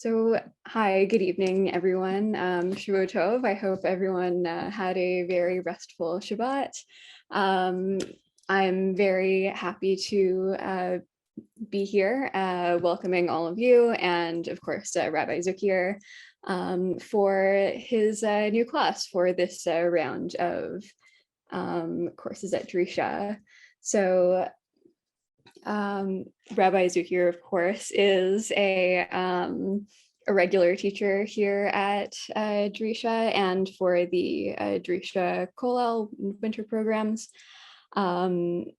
So, hi, good evening, everyone. Shavua Tov. I hope everyone had a very restful Shabbat. I'm very happy to be here, welcoming all of you, and of course, Rabbi Zuckier for his new class for this round of courses at Drisha. So, Rabbi Zuckier, of course, is a regular teacher here at Drisha and for the Drisha Kollel winter programs.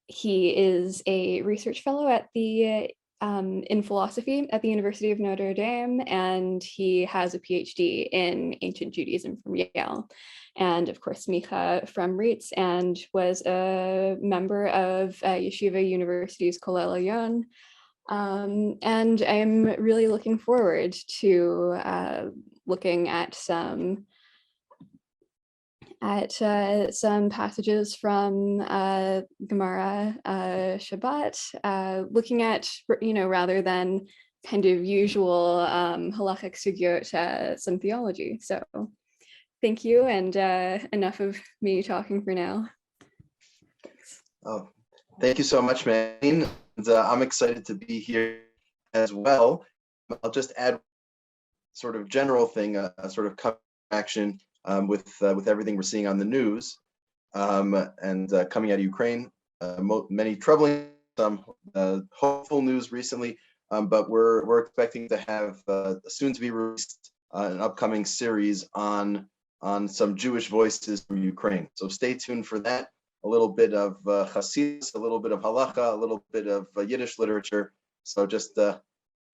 He is a research fellow at the in philosophy at the University of Notre Dame, and he has a PhD in ancient Judaism from Yale. And of course, Micha from RIETS, and was a member of Yeshiva University's Kollel Elyon. And I'm really looking forward to looking at some passages from Gemara Shabbat, looking at, rather than kind of usual Halakhic Sugyot, some theology. So thank you, and enough of me talking for now. Thanks. Oh, thank you so much, Maine. And, I'm excited to be here as well. I'll just add sort of general thing, a sort of action with everything we're seeing on the news and coming out of Ukraine. Many troubling, hopeful news recently, but we're expecting to have soon to be released an upcoming series on some Jewish voices from Ukraine. So stay tuned for that. A little bit of Hasidus, a little bit of Halacha, a little bit of Yiddish literature. So just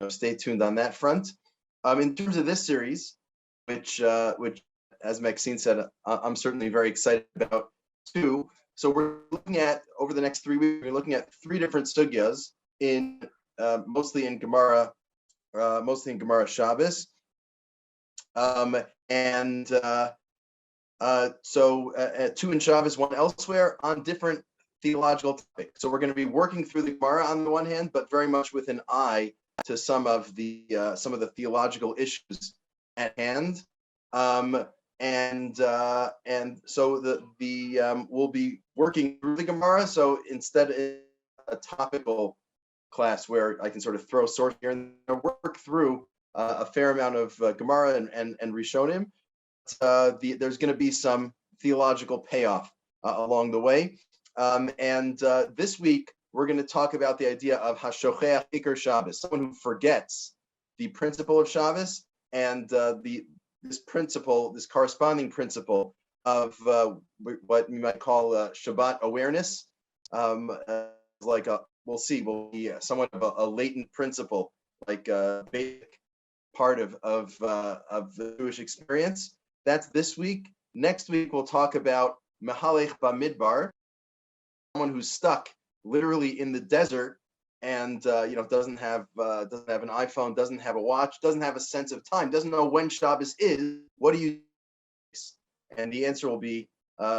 stay tuned on that front. In terms of this series, which as Maxine said, I'm certainly very excited about too. So we're looking at, over the next 3 weeks, we're looking at 3 different sugyas in mostly in Gemara Shabbos. So 2 in Shabbos, 1 elsewhere on different theological topics. So we're going to be working through the Gemara on the one hand, but very much with an eye to some of the theological issues at hand. And so we'll be working through the Gemara. So instead of a topical class where I can sort of throw source here and work through a fair amount of Gemara and Rishonim, there's going to be some theological payoff along the way. And this week, we're going to talk about the idea of Hashocheach Iker Shabbos, someone who forgets the principle of Shabbos, and this corresponding principle of what you might call Shabbat awareness, we'll be somewhat of a latent principle, like a basic part of the Jewish experience. That's this week. Next week, we'll talk about Mehalech Bamidbar, someone who's stuck literally in the desert and doesn't have an iPhone, doesn't have a watch, doesn't have a sense of time, doesn't know when Shabbos is. What do you do? And the answer will be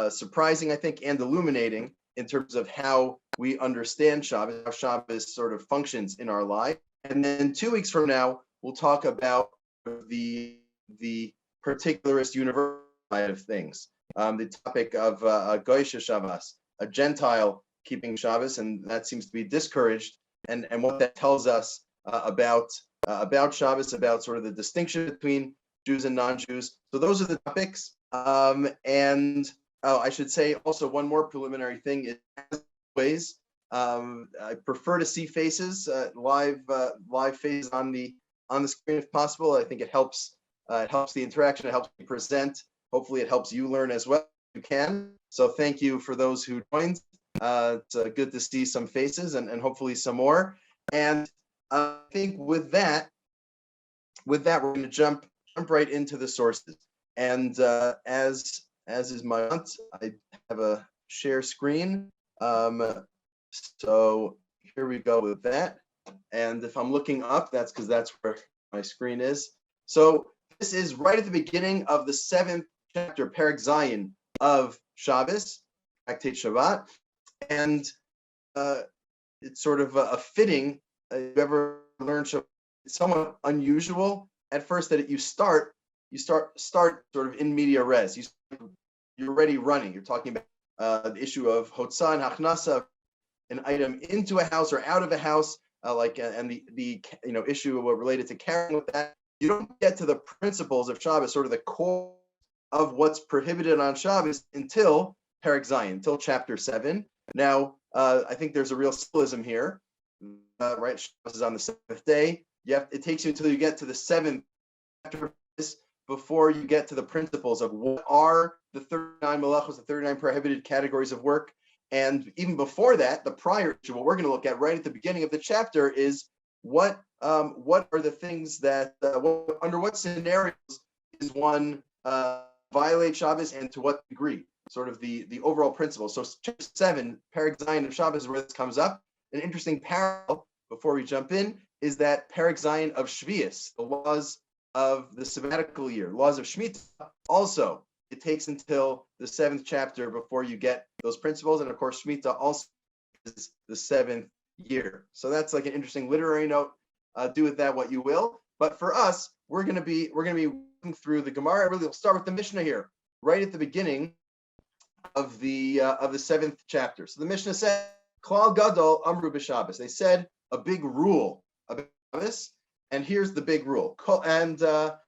surprising, I think, and illuminating in terms of how we understand Shabbos, how Shabbos sort of functions in our life. And then 2 weeks from now, we'll talk about the particularist universal side of things, the topic of Goyisha Shabbos, a gentile keeping Shabbos, and that seems to be discouraged, and what that tells us about Shabbos, about sort of the distinction between Jews and non-Jews. So those are the topics. And I should say also one more preliminary thing is, as always, I prefer to see faces, live faces on the screen if possible. I think it helps the interaction, it helps me present. Hopefully it helps you learn as well if you can. So thank you for those who joined. It's good to see some faces and hopefully some more. And I think with that, we're going to jump right into the sources. And as is my aunt, I have a share screen. So here we go with that. And if I'm looking up, that's because that's where my screen is. So this is right at the beginning of the 7th chapter, Perek Zayin of Shabbos, Untitled Shabbat. And it's sort of a fitting, if you ever learned Shabbat, it's somewhat unusual at first that you start sort of in media res. You're already running. You're talking about the issue of hotzah and hachnasa, an item into a house or out of a house, and the issue related to carrying with that. You don't get to the principles of Shabbos, sort of the core of what's prohibited on Shabbos, until Perek Zayin, until chapter 7. Now, I think there's a real symbolism here, right? Shabbos is on the 7th day. It takes you until you get to the 7th chapter before you get to the principles of what are the 39 malachos, the 39 prohibited categories of work. And even before that, the prior issue, what we're going to look at right at the beginning of the chapter is what are the things that, under what scenarios is one violate Shabbos, and to what degree, sort of the overall principle. So chapter 7, Perek Zayin of Shabbos, is where this comes up. An interesting parallel before we jump in is that Perek Zayin of Shvius, the laws of the sabbatical year, laws of Shemitah. Also, it takes until the 7th chapter before you get those principles, and of course, Shemitah also is the 7th year. So that's like an interesting literary note. Do with that what you will. But for us, we're going to be working through the Gemara. Really, we'll start with the Mishnah here, right at the beginning of the 7th chapter. So the Mishnah said, "Klal Gadol Amru b'Shabbos." They said a big rule about Shabbos, and here's the big rule. Kol hashocheach,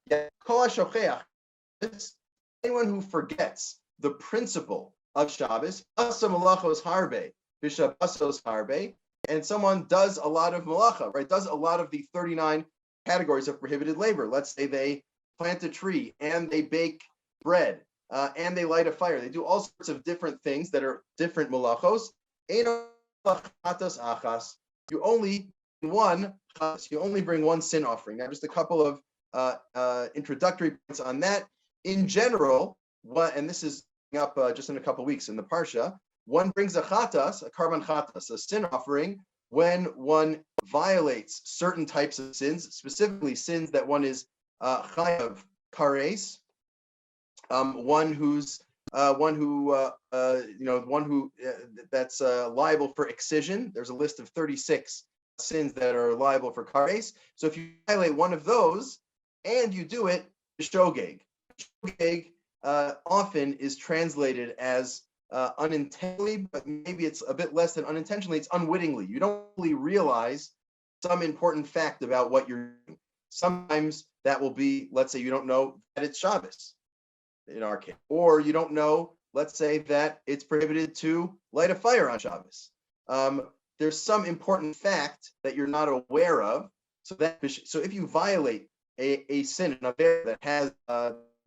anyone who forgets the principle of Shabbos, asa malachos harbe b'Shabbosos harbe, and someone does a lot of malacha, right? Does a lot of the 39 categories of prohibited labor. Let's say they plant a tree and they bake bread and they light a fire. They do all sorts of different things that are different malachos. You only bring one sin offering. Now, just a couple of introductory points on that. In general, and this is up just in a couple of weeks in the Parsha, one brings a chatas, a karban chatas, a sin offering, when one violates certain types of sins, specifically sins that one is chayav kares, one who that's liable for excision. There's a list of 36 sins that are liable for kares. So if you violate one of those and you do it, shogeg. Shogeg often is translated as unintentionally, but maybe it's a bit less than unintentionally. It's unwittingly. You don't really realize some important fact about what you're doing. Sometimes that will be, let's say you don't know that it's Shabbos, in our case, or you don't know, let's say, that it's prohibited to light a fire on Shabbos. There's some important fact that you're not aware of. So if you violate a sin, an affair that has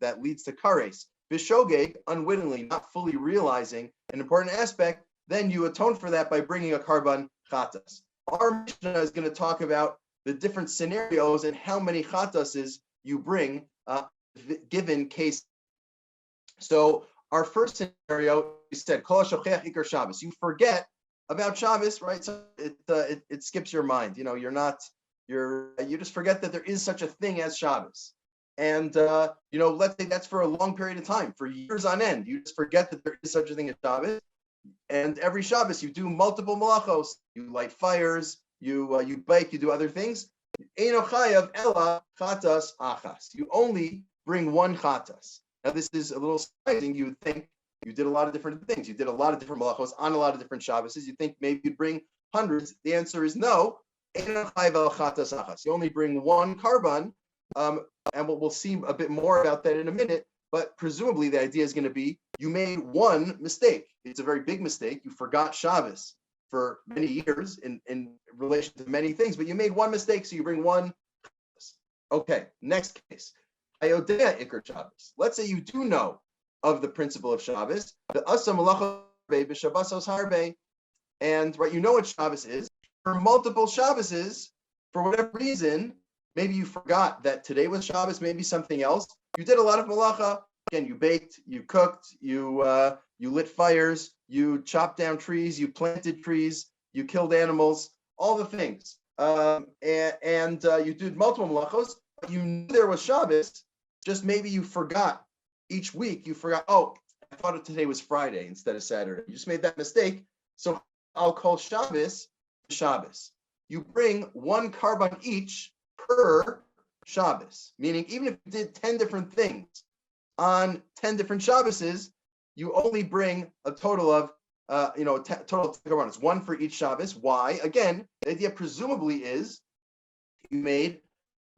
that leads to kares, bishogeg, unwittingly, not fully realizing an important aspect, then you atone for that by bringing a karban chatas. Our Mishnah is going to talk about the different scenarios and how many chatases you bring given case. So our first scenario, we said, Kol shochech ikar Shabbos. You forget about Shabbos, right? So it skips your mind. You just forget that there is such a thing as Shabbos. And let's say that's for a long period of time, for years on end. You just forget that there is such a thing as Shabbos. And every Shabbos you do multiple malachos. You light fires, you bake, you do other things. Eino chayav ela chatas achas. You only bring one chatas. Now this is a little surprising. You would think you did a lot of different things. You did a lot of different malachos on a lot of different Shabbos. You think maybe you'd bring hundreds. The answer is no. Eino chayav ela chatas achas. You only bring one karban. And we'll see a bit more about that in a minute, but presumably the idea is going to be you made one mistake. It's a very big mistake. You forgot Shabbos for many years in relation to many things, but you made one mistake, so you bring one. Okay, next case. Ayodea ikar Shabbos. Let's say you do know of the principle of Shabbos, the asa malacha b'Shabbosos harbe, and right, you know what Shabbos is. For multiple Shabboses, for whatever reason, maybe you forgot that today was Shabbos, maybe something else. You did a lot of malacha. Again, you baked, you cooked, you lit fires, you chopped down trees, you planted trees, you killed animals, all the things. You did multiple malachos. You knew there was Shabbos, just maybe you forgot. Each week you forgot, oh, I thought today was Friday instead of Saturday. You just made that mistake. So I'll call Shabbos Shabbos. You bring one karban each per Shabbos, meaning even if you did 10 different things on 10 different Shabboses, you only bring a total of total of 10 korbanos, one for each Shabbos. Why? Again, the idea presumably is you made,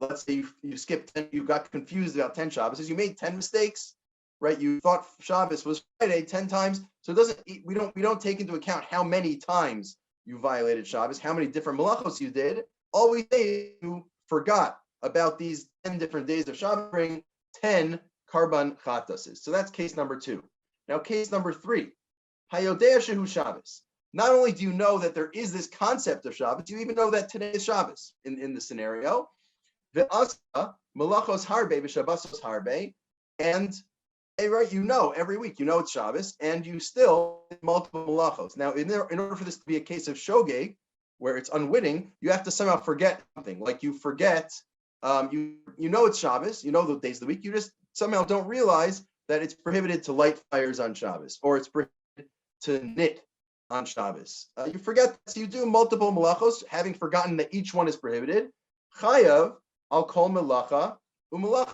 let's say you skipped 10, you got confused about 10 Shabbos, you made 10 mistakes, right? You thought Shabbos was Friday 10 times, so it doesn't. We don't take into account how many times you violated Shabbos, how many different malachos you did. All we say you forgot about these 10 different days of Shabbos, bring 10 karban chatases. So that's case number 2. Now, case number 3, hayodea shehu Shabbos. Not only do you know that there is this concept of Shabbos, you even know that today is Shabbos in the scenario. Ve'asa malachos harbe v'shabbosos harbe, and right, you know every week, you know it's Shabbos, and you still multiple malachos. Now, in order for this to be a case of shogeg, where it's unwitting, you have to somehow forget something. Like you forget, you know it's Shabbos, you know the days of the week, you just somehow don't realize that it's prohibited to light fires on Shabbos, or it's prohibited to knit on Shabbos. You forget, so you do multiple malachos, having forgotten that each one is prohibited. Chayav al kol melacha umelacha.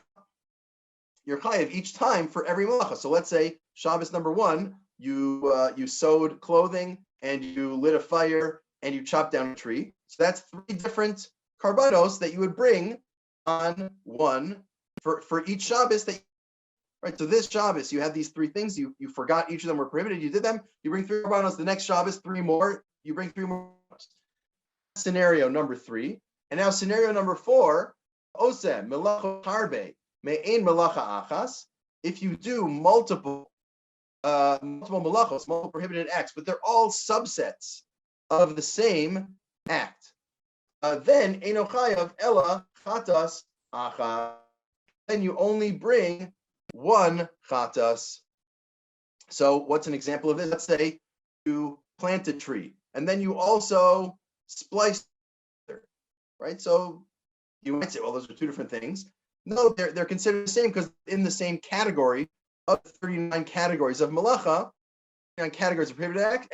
You're chayav each time for every malacha. So let's say Shabbos number 1, you sewed clothing and you lit a fire and you chopped down a tree. So that's 3 different karbanos that you would bring on one for each Shabbos. Right. So this Shabbos you have these 3 things. You forgot each of them were prohibited. You did them. You bring 3 karbanos. The next Shabbos 3 more. You bring 3 more. Scenario number 3, and now scenario number 4. Oseh melacha harbe. Me'ein melacha achas. If you do multiple malachos, multiple prohibited acts, but they're all subsets of the same act, then eino chayav ela chatas achas. Then you only bring 1 chatas. So what's an example of this? Let's say you plant a tree and then you also splice it, right? So you might say, well, those are 2 different things. No, they're considered the same because in the same category of 39 categories of malacha, 39 categories of prohibited act,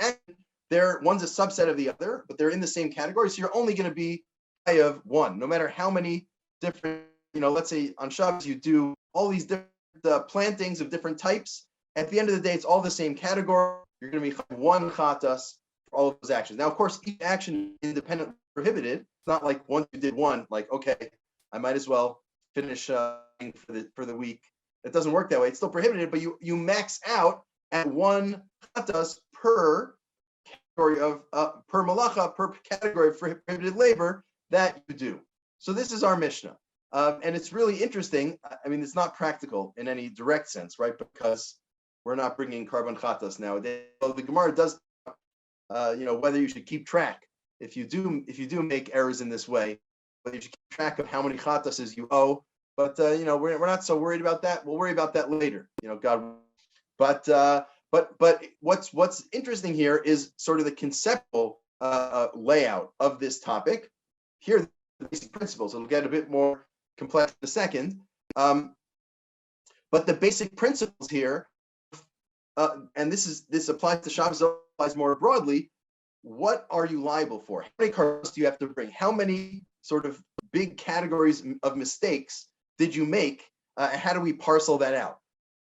one's a subset of the other, but they're in the same category. So you're only going to be of 1, no matter how many different, let's say on Shabbos you do all these different plantings of different types. At the end of the day, it's all the same category. You're going to be 1 chatas for all of those actions. Now, of course, each action is independently prohibited. It's not like once you did one, like, okay, I might as well finish for the week. It doesn't work that way. It's still prohibited, but you max out at 1 chatas per category of per malacha, per category of prohibited labor that you do. So this is our Mishnah. And it's really interesting. I mean, it's not practical in any direct sense, right? Because we're not bringing karban chatas nowadays. Well, the Gemara does, whether you should keep track. If you do make errors in this way, whether you should keep track of how many chatases you owe. But we're not so worried about that. We'll worry about that later. God. But what's interesting here is sort of the conceptual layout of this topic. Here, the basic principles. It'll get a bit more complex in a second. But the basic principles here, and this applies to Shabbos, applies more broadly. What are you liable for? How many cars do you have to bring? How many sort of big categories of mistakes did you make? And how do we parcel that out?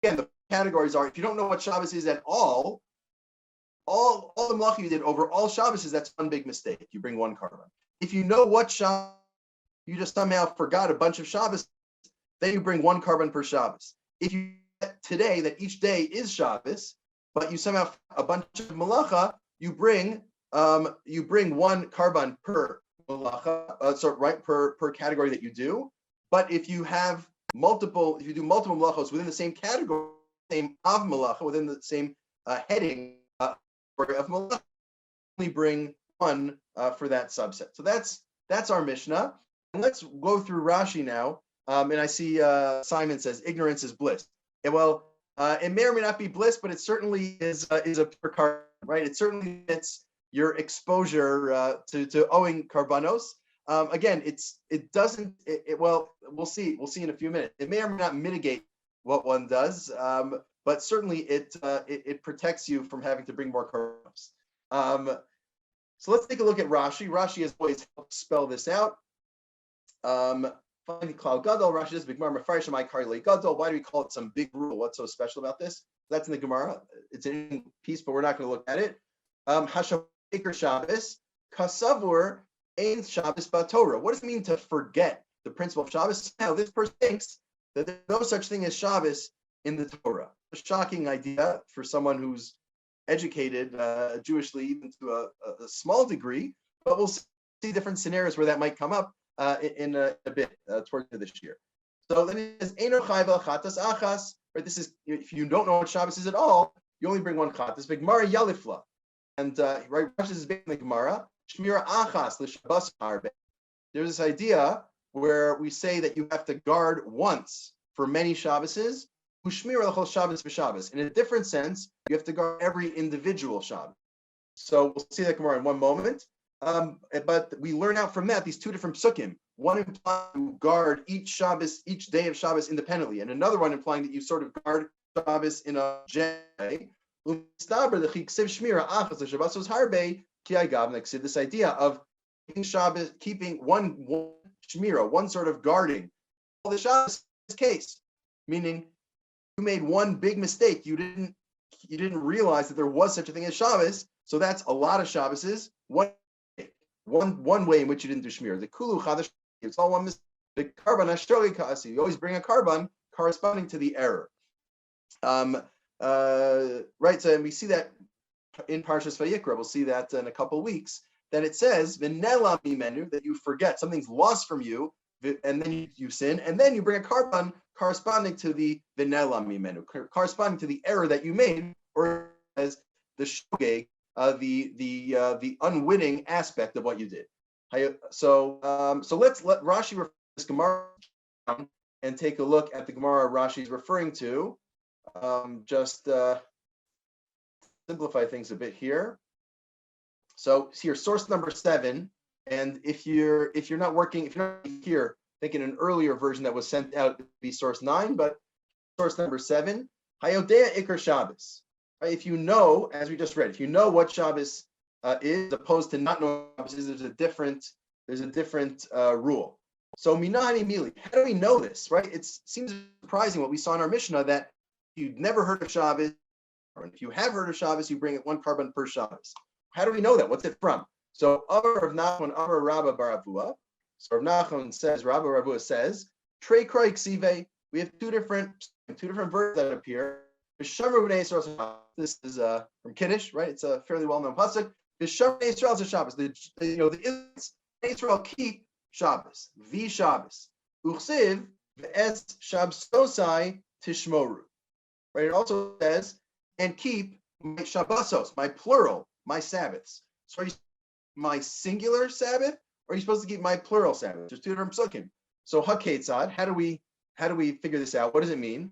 Again, the categories are, if you don't know what Shabbos is at all the malacha you did over all Shabbos, that's one big mistake. You bring 1 karban. If you know what Shabbos, you just somehow forgot a bunch of Shabbos, then you bring 1 karban per Shabbos. If you today that each day is Shabbos, but you somehow a bunch of malacha, you bring 1 karban per malacha, per category that you do. But if you do multiple malachos within the same category, same av malacha, within the same heading of malacha, only bring 1 for that subset. So that's our Mishnah. And let's go through Rashi now. And I see Simon says ignorance is bliss. Yeah, well, it may or may not be bliss, but it certainly is a pure karban, right? It certainly fits your exposure to owing karbanos. Again, well, we'll see in a few minutes. It may or may not mitigate what one does, but certainly it protects you from having to bring more karbanos. So let's take a look at Rashi. Rashi has always helped spell this out. Finally, Klal Gadol, Rashi says, Bigmar Mefarish Amai Kari Le Gadol. Why do we call it some big rule? What's so special about this? That's in the Gemara. It's an interesting piece, but we're not going to look at it. Hashavot Iker Shabbos, Kasavur Ein Shabbos B'Torah. What does it mean to forget the principle of Shabbos? Now, this person thinks that there's no such thing as Shabbos in the Torah. A shocking idea for someone who's educated Jewishly, even to a small degree, but we'll see different scenarios where that might come up in a bit towards this year. So then it says, Eino chai v'chatas achas. Right, this is, if you don't know what Shabbos is at all, you only bring one chatas. Gemara yalifla, and right, Rashi is based on the Gemara. Shmira achas l'Shabbos harbe. There's this idea where we say that you have to guard once for many Shabboses. Ushmira l'chol Shabbos v'Shabbos. In a different sense, you have to guard every individual Shabbos. So we'll see that Gemara in one moment. But we learn out from that these two different psukim. One implies you guard each Shabbos, each day of Shabbos independently, and another one implying that you sort of guard Shabbos in a day. This idea of keeping Shabbos, keeping one shmira, one sort of guarding all the Shabbos in this case, meaning you made one big mistake. You didn't realize that there was such a thing as Shabbos, so that's a lot of Shabboses. One way in which you didn't do shmir. The kulu chadash, it's all one mistake. The carbon ashtroli kaasi. You always bring a carbon corresponding to the error. Right. So, and we see that in Parshas Vayikra. We'll see that in a couple of weeks. That it says v'nela mimenu, that you forget something's lost from you, and then you sin, and then you bring a carbon corresponding to the v'nela mimenu, corresponding to the error that you made, or as the shogeg. The unwitting aspect of what you did. So let's let Rashi refer to this Gemara and take a look at the Gemara Rashi is referring to. Just simplify things a bit here. So here, source number 7. And if you're not here, I think in an earlier version that was sent out to be source 9, but source number 7, Hayodea Iker Shabbos. If you know, as we just read, if you know what Shabbos is, opposed to not knowing Shabbos is, there's a different rule. So minani mili, how do we know this? Right? It seems surprising what we saw in our Mishnah that you'd never heard of Shabbos, or if you have heard of Shabbos, you bring it one carbon per Shabbos. How do we know that? What's it from? So Amar Rav Nachman, Amar Rabba bar Avua. So Rav Nachman says, Rabba bar Avua says, Trei Kroi Ksive. We have two different verbs that appear. This is from Kiddush, right? It's a fairly well-known pasuk. V'shamrei Yisrael Shabbos. The Israel keep Shabbos. V Shabbos. Uchsiv v'es Shabbosai tishmoru. Right. It also says, and keep my Shabbosos, my plural, my Sabbaths. So are you my singular Sabbath, or are you supposed to keep my plural Sabbath? There's two different psukim. So haketzad. How do we figure this out? What does it mean?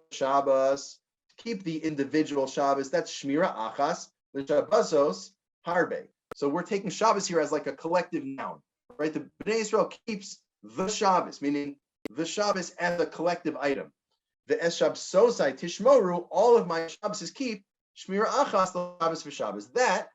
Shabbos, keep the individual Shabbos. That's Shmira Achas, the Shabbosos Harbe. So we're taking Shabbos here as like a collective noun, right? The Bnei Israel keeps the Shabbos, meaning the Shabbos as a collective item. The Es Shabbosai Tishmoru, all of my Shabbos keep Shmira Achas, the Shabbos for Shabbos. That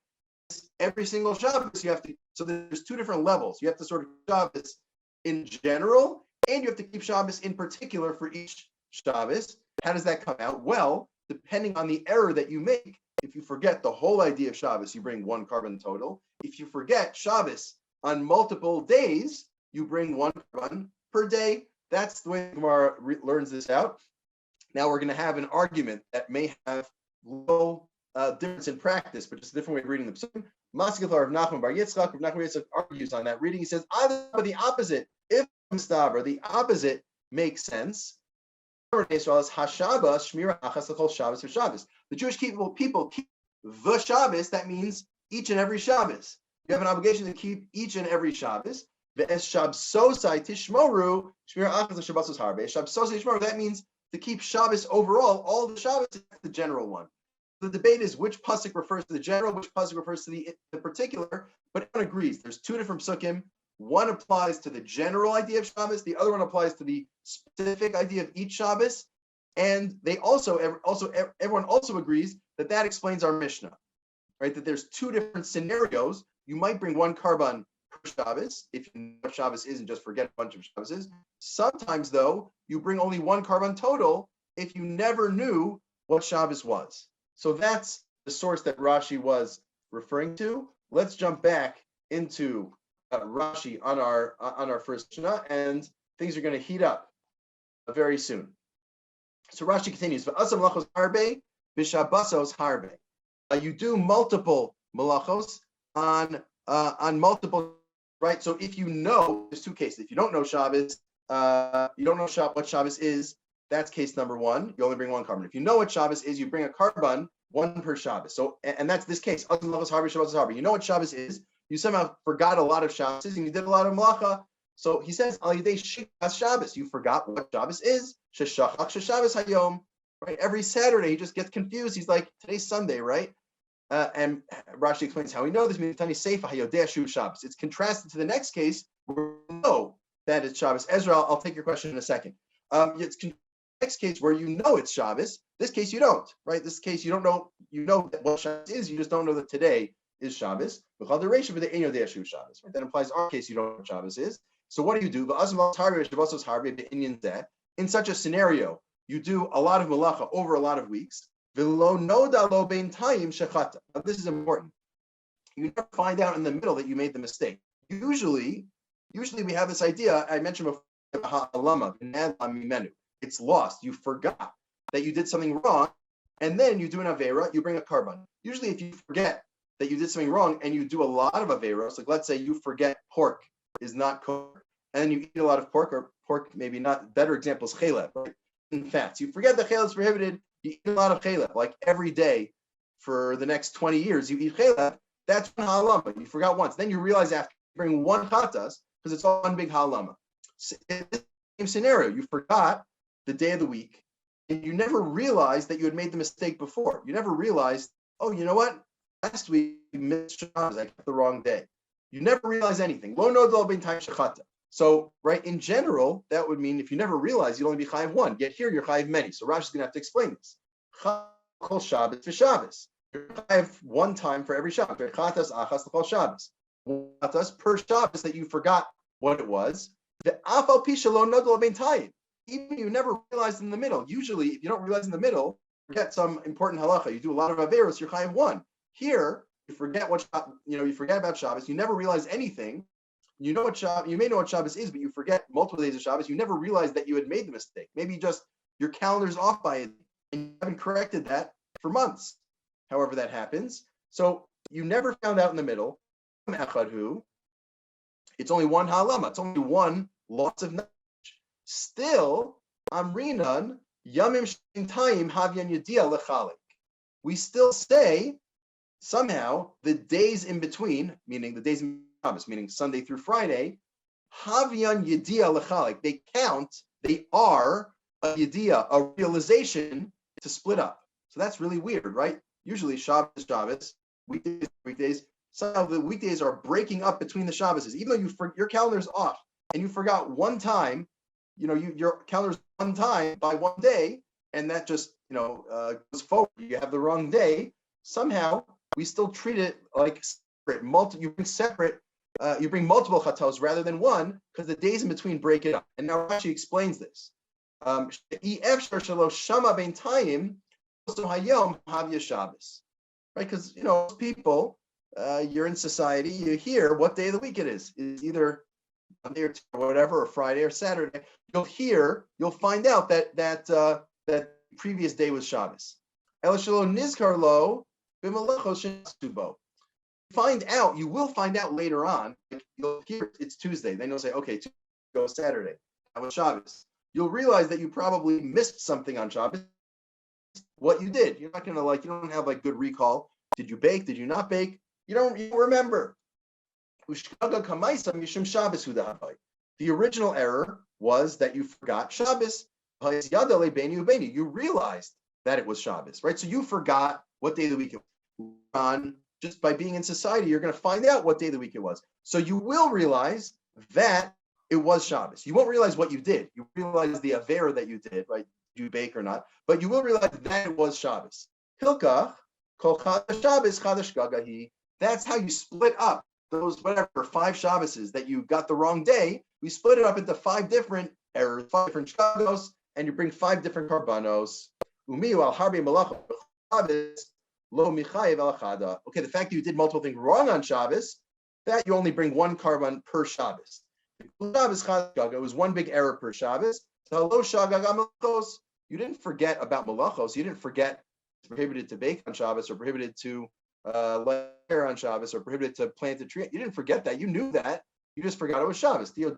is every single Shabbos you have to. So there's two different levels. You have to sort of Shabbos in general, and you have to keep Shabbos in particular for each Shabbos. How does that come out? Well, depending on the error that you make, if you forget the whole idea of Shabbos, you bring one carbon total. If you forget Shabbos on multiple days, you bring one carbon per day. That's the way Gemara learns this out. Now we're going to have an argument that may have little difference in practice, but just a different way of reading the psukim. Maskefar of Nachman bar Yitzchak, Nachman bar Yitzchak argues on that reading. He says, the opposite, the opposite makes sense. The Jewish people keep the Shabbos. That means each and every Shabbos. You have an obligation to keep each and every Shabbos. That means to keep Shabbos overall, all the Shabbos, the general one. The debate is which pasuk refers to the general, which pasuk refers to the particular, but everyone agrees. There's two different psukim. One applies to the general idea of Shabbos. The other one applies to the specific idea of each Shabbos. And they everyone also agrees that explains our Mishnah, right? That there's two different scenarios. You might bring one carbon per Shabbos, if you know what Shabbos is and just forget a bunch of Shabbos. Sometimes, though, you bring only one carbon total if you never knew what Shabbos was. So that's the source that Rashi was referring to. Let's jump back into Rashi on our first Mishnah, and things are going to heat up very soon. So Rashi continues, you do multiple malachos on multiple, right? So if you know, there's two cases. If you don't know Shabbos, you don't know what Shabbos is, that's case number one. You only bring one carbon. If you know what Shabbos is, you bring a carbon, one per Shabbos. So, and that's this case. You know what Shabbos is. You somehow forgot a lot of Shabbos and you did a lot of malacha. So he says, Shabbos, you forgot what Shabbos is. Right? Every Saturday he just gets confused. He's like, today's Sunday, right? And Rashi explains how we know this means Shabbos. It's contrasted to the next case where we know that it's Shabbos. Ezra, I'll take your question in a second. It's next case where you know it's Shabbos. This case you don't, right? This case you don't know. You know what Shabbos is. You just don't know that today is Shabbos. That implies our case you don't know what Shabbos is. So what do you do? In such a scenario, you do a lot of malacha over a lot of weeks. Now, this is important. You never find out in the middle that you made the mistake. Usually we have this idea, I mentioned before, it's lost. You forgot that you did something wrong, and then you do an avera, you bring a carbon. Usually if you forget that you did something wrong and you do a lot of averos, like let's say you forget pork is not kosher, and then you eat a lot of pork, or pork maybe not, better example is chaleb, right? In fats. You forget that chaleb is prohibited, you eat a lot of chaleb, like every day for the next 20 years you eat chaleb, that's one halama. You forgot once. Then you realize after you bring one chatas, because it's all one big halama. In the same scenario, you forgot the day of the week, and you never realized that you had made the mistake before. You never realized, oh, you know what? Last week we missed Shabbos, I got the wrong day. You never realize anything. So, right, in general, that would mean if you never realize, you'd only be chayiv one. Yet here you're chayiv many. So Rashi's gonna have to explain this. Chol Shabbos for Shabbos. You're chayiv one time for every Shabbos. Chatas achas l'chol Shabbos. Chatas per Shabbos that you forgot what it was. The afal pisha lo nodol ben tayim. Even you never realized in the middle. Usually, if you don't realize in the middle, forget some important halacha. You do a lot of averos. You're chayiv one. Here, you forget you forget about Shabbos. You never realize anything. You know what Shabbos. You may know what Shabbos is, but you forget multiple days of Shabbos. You never realize that you had made the mistake. Maybe just your calendar's off by it, and you haven't corrected that for months. However that happens. So you never found out in the middle. It's only one halama. It's only one loss of knowledge. Still, Amrinan Yamim Shintayim Havyan Yedia Lechalik. We still say somehow the days in between, meaning the days in Shabbos, meaning Sunday through Friday, Havyan Yedia Lechalik. They count. They are a Yedia, a realization to split up. So that's really weird, right? Usually Shabbos, weekdays. Somehow the weekdays are breaking up between the Shabbos. Even though your calendar's off and you forgot one time, your calendar's one time by one day, and that just goes forward. You have the wrong day. Somehow we still treat it like separate. You bring multiple chatos rather than one, because the days in between break it up. And now Rashi explains this. Right? Because people, you're in society, you hear what day of the week it is. It's either Monday or whatever, or Friday or Saturday. You'll find out that previous day was Shabbos. You will find out later on. You'll hear it's Tuesday. Then you'll say, okay, Tuesday goes Saturday. That was Shabbos. You'll realize that you probably missed something on Shabbos. What you did. You're not gonna you don't have good recall. Did you bake? Did you not bake? You don't remember. The original error was that you forgot Shabbos. You realized that it was Shabbos, right? So you forgot what day of the week it was. Just by being in society, you're going to find out what day of the week it was. So you will realize that it was Shabbos. You won't realize what you did. You realize the avera that you did, right? Did you bake or not? But you will realize that it was Shabbos. Hilkach, kol chadash Shabbos chadash gagahi. That's how you split up those whatever 5 Shabbases that you got the wrong day, we split it up into 5 different errors, 5 different Shabbos, and you bring 5 different karbanos. Umiu al harbi malacha Shabbos lo michayev al achada. Okay, the fact that you did multiple things wrong on Shabbos, that you only bring 1 karban per Shabbos. Shabbos it was 1 big error per Shabbos. So lo shagag malachos. You didn't forget about malachos. You didn't forget it's prohibited to bake on Shabbos or prohibited to light hair on Shabbos or prohibited to plant a tree. You didn't forget that. You knew that. You just forgot it was Shabbos. You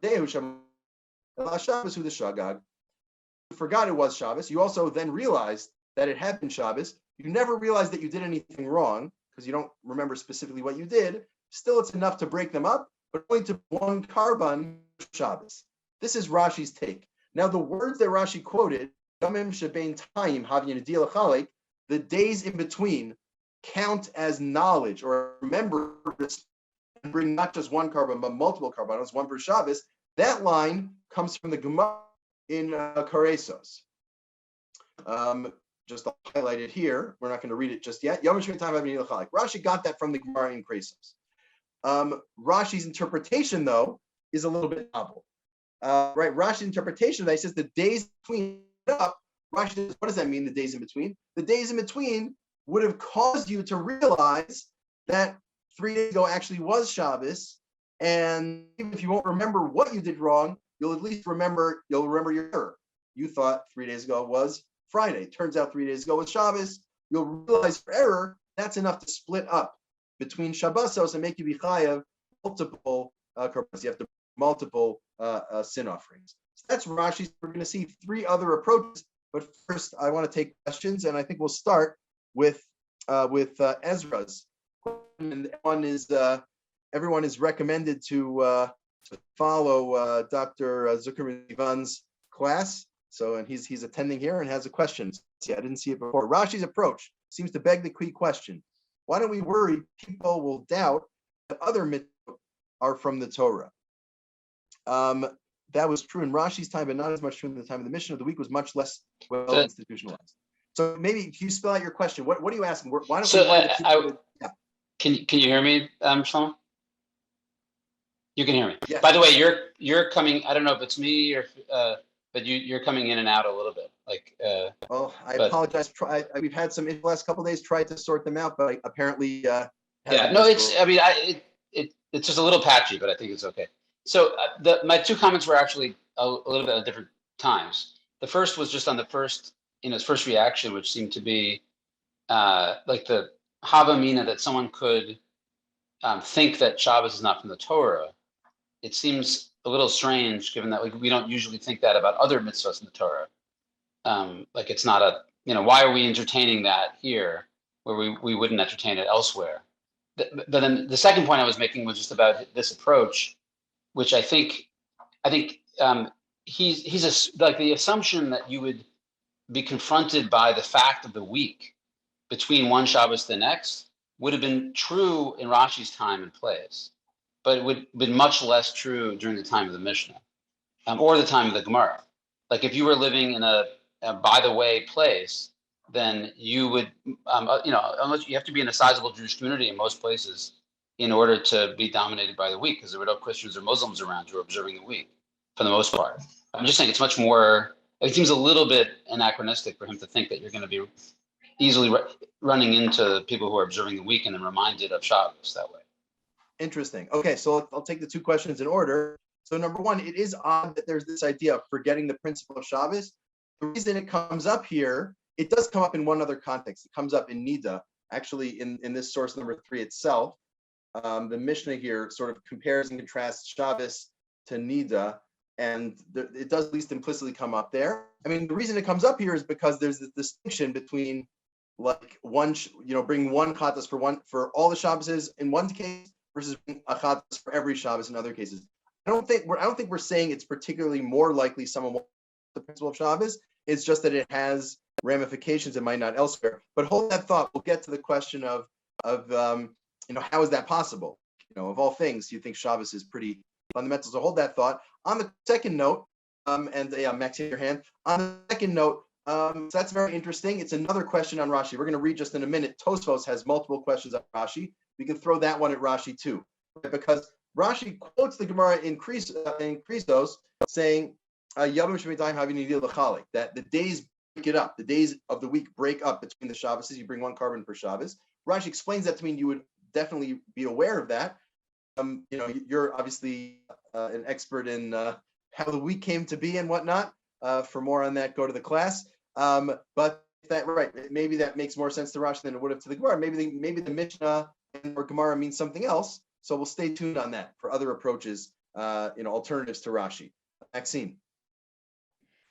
forgot it was Shabbos. You also then realized that it had been Shabbos. You never realized that you did anything wrong because you don't remember specifically what you did. Still, it's enough to break them up, but only to 1 karban Shabbos. This is Rashi's take. Now, the words that Rashi quoted, the days in between, count as knowledge or remembrance and bring not just 1 karban, but multiple karbanos, 1 per Shabbos. That line comes from the Gemara in Karesos. Just I'll highlight it here. We're not going to read it just yet. Rashi got that from the Gemara in Karesos. Rashi's interpretation, though, is a little bit novel. Right? Rashi's interpretation, he says the days between up. Rashi says, what does that mean, the days in between? The days in between would have caused you to realize that 3 days ago actually was Shabbos. And even if you won't remember what you did wrong, you'll at least remember your error. You thought 3 days ago was Friday. Turns out 3 days ago was Shabbos. You'll realize your error. That's enough to split up between Shabbosos and make you be chayav multiple korbanos. You have to multiple sin offerings. So that's Rashi. We're going to see 3 other approaches. But first, I want to take questions, and I think we'll start with Ezra's. And everyone is recommended to follow Dr. Zucker's class. So, and he's attending here and has a question. See, I didn't see it before. Rashi's approach seems to beg the key question: why don't we worry people will doubt that other mitzvot are from the Torah? That was true in Rashi's time, but not as much true in the time of the Mishnah. The week was much less well institutionalized. So maybe if you spell out your question, what are you asking? Why don't we worry people? Yeah. Can you hear me, Shlomo? You can hear me. Yes. By the way, you're coming. I don't know if it's me or, but you're coming in and out a little bit. Well, I apologize. We've had some in the last couple of days. Tried to sort them out, but apparently. Yeah. No, it's. I mean, it's just a little patchy, but I think it's okay. So my 2 comments were actually a little bit at different times. The first was just on the first, his first reaction, which seemed to be like the Hava Mina, that someone could think that Shabbos is not from the Torah. It seems a little strange, given that we don't usually think that about other mitzvahs in the Torah. It's not why are we entertaining that here where we wouldn't entertain it elsewhere? But then the second point I was making was just about this approach, which I think he's like the assumption that you would be confronted by the fact of the week between one Shabbos to the next would have been true in Rashi's time and place, but it would have been much less true during the time of the Mishnah or the time of the Gemara. Like if you were living in a by the way place, then you would, unless you have to be in a sizable Jewish community in most places in order to be dominated by the week, because there were no Christians or Muslims around who were observing the week for the most part. I'm just saying it's much more, it seems a little bit anachronistic for him to think that you're going to be easily running into people who are observing the week and then reminded of Shabbos that way. Interesting. Okay, so I'll take the 2 questions in order. So number 1, it is odd that there's this idea of forgetting the principle of Shabbos. The reason it comes up here, it does come up in one other context. It comes up in Nida, actually in this source number 3 itself. The Mishnah here sort of compares and contrasts Shabbos to Nida, and it does at least implicitly come up there. I mean, the reason it comes up here is because there's this distinction between like bringing one chatas for all the Shabbos in one case versus a chatas for every Shabbos in other cases. I don't think we're saying it's particularly more likely someone wants the principle of Shabbos. It's just that it has ramifications it might not elsewhere. But hold that thought. We'll get to the question of how is that possible? Of all things, you think Shabbos is pretty fundamental. So hold that thought. On the second note, Max, your hand. On the second note, so that's very interesting. It's another question on Rashi. We're going to read just in a minute. Tosfos has multiple questions on Rashi. We can throw that one at Rashi too. right? Because Rashi quotes the Gemara in Christos saying, "Yavim Shemitayim Havin Yidil L'Chalik," that the days break it up, the days of the week break up between the Shabbos. You bring one carbon per Shabbos. Rashi explains that to mean you would definitely be aware of that. You're obviously an expert in how the week came to be and whatnot. For more on that, go to the class. But maybe that makes more sense to Rashi than it would have to the Gemara. Maybe the Mishnah or Gemara means something else. So we'll stay tuned on that for other approaches, alternatives to Rashi. Maxine.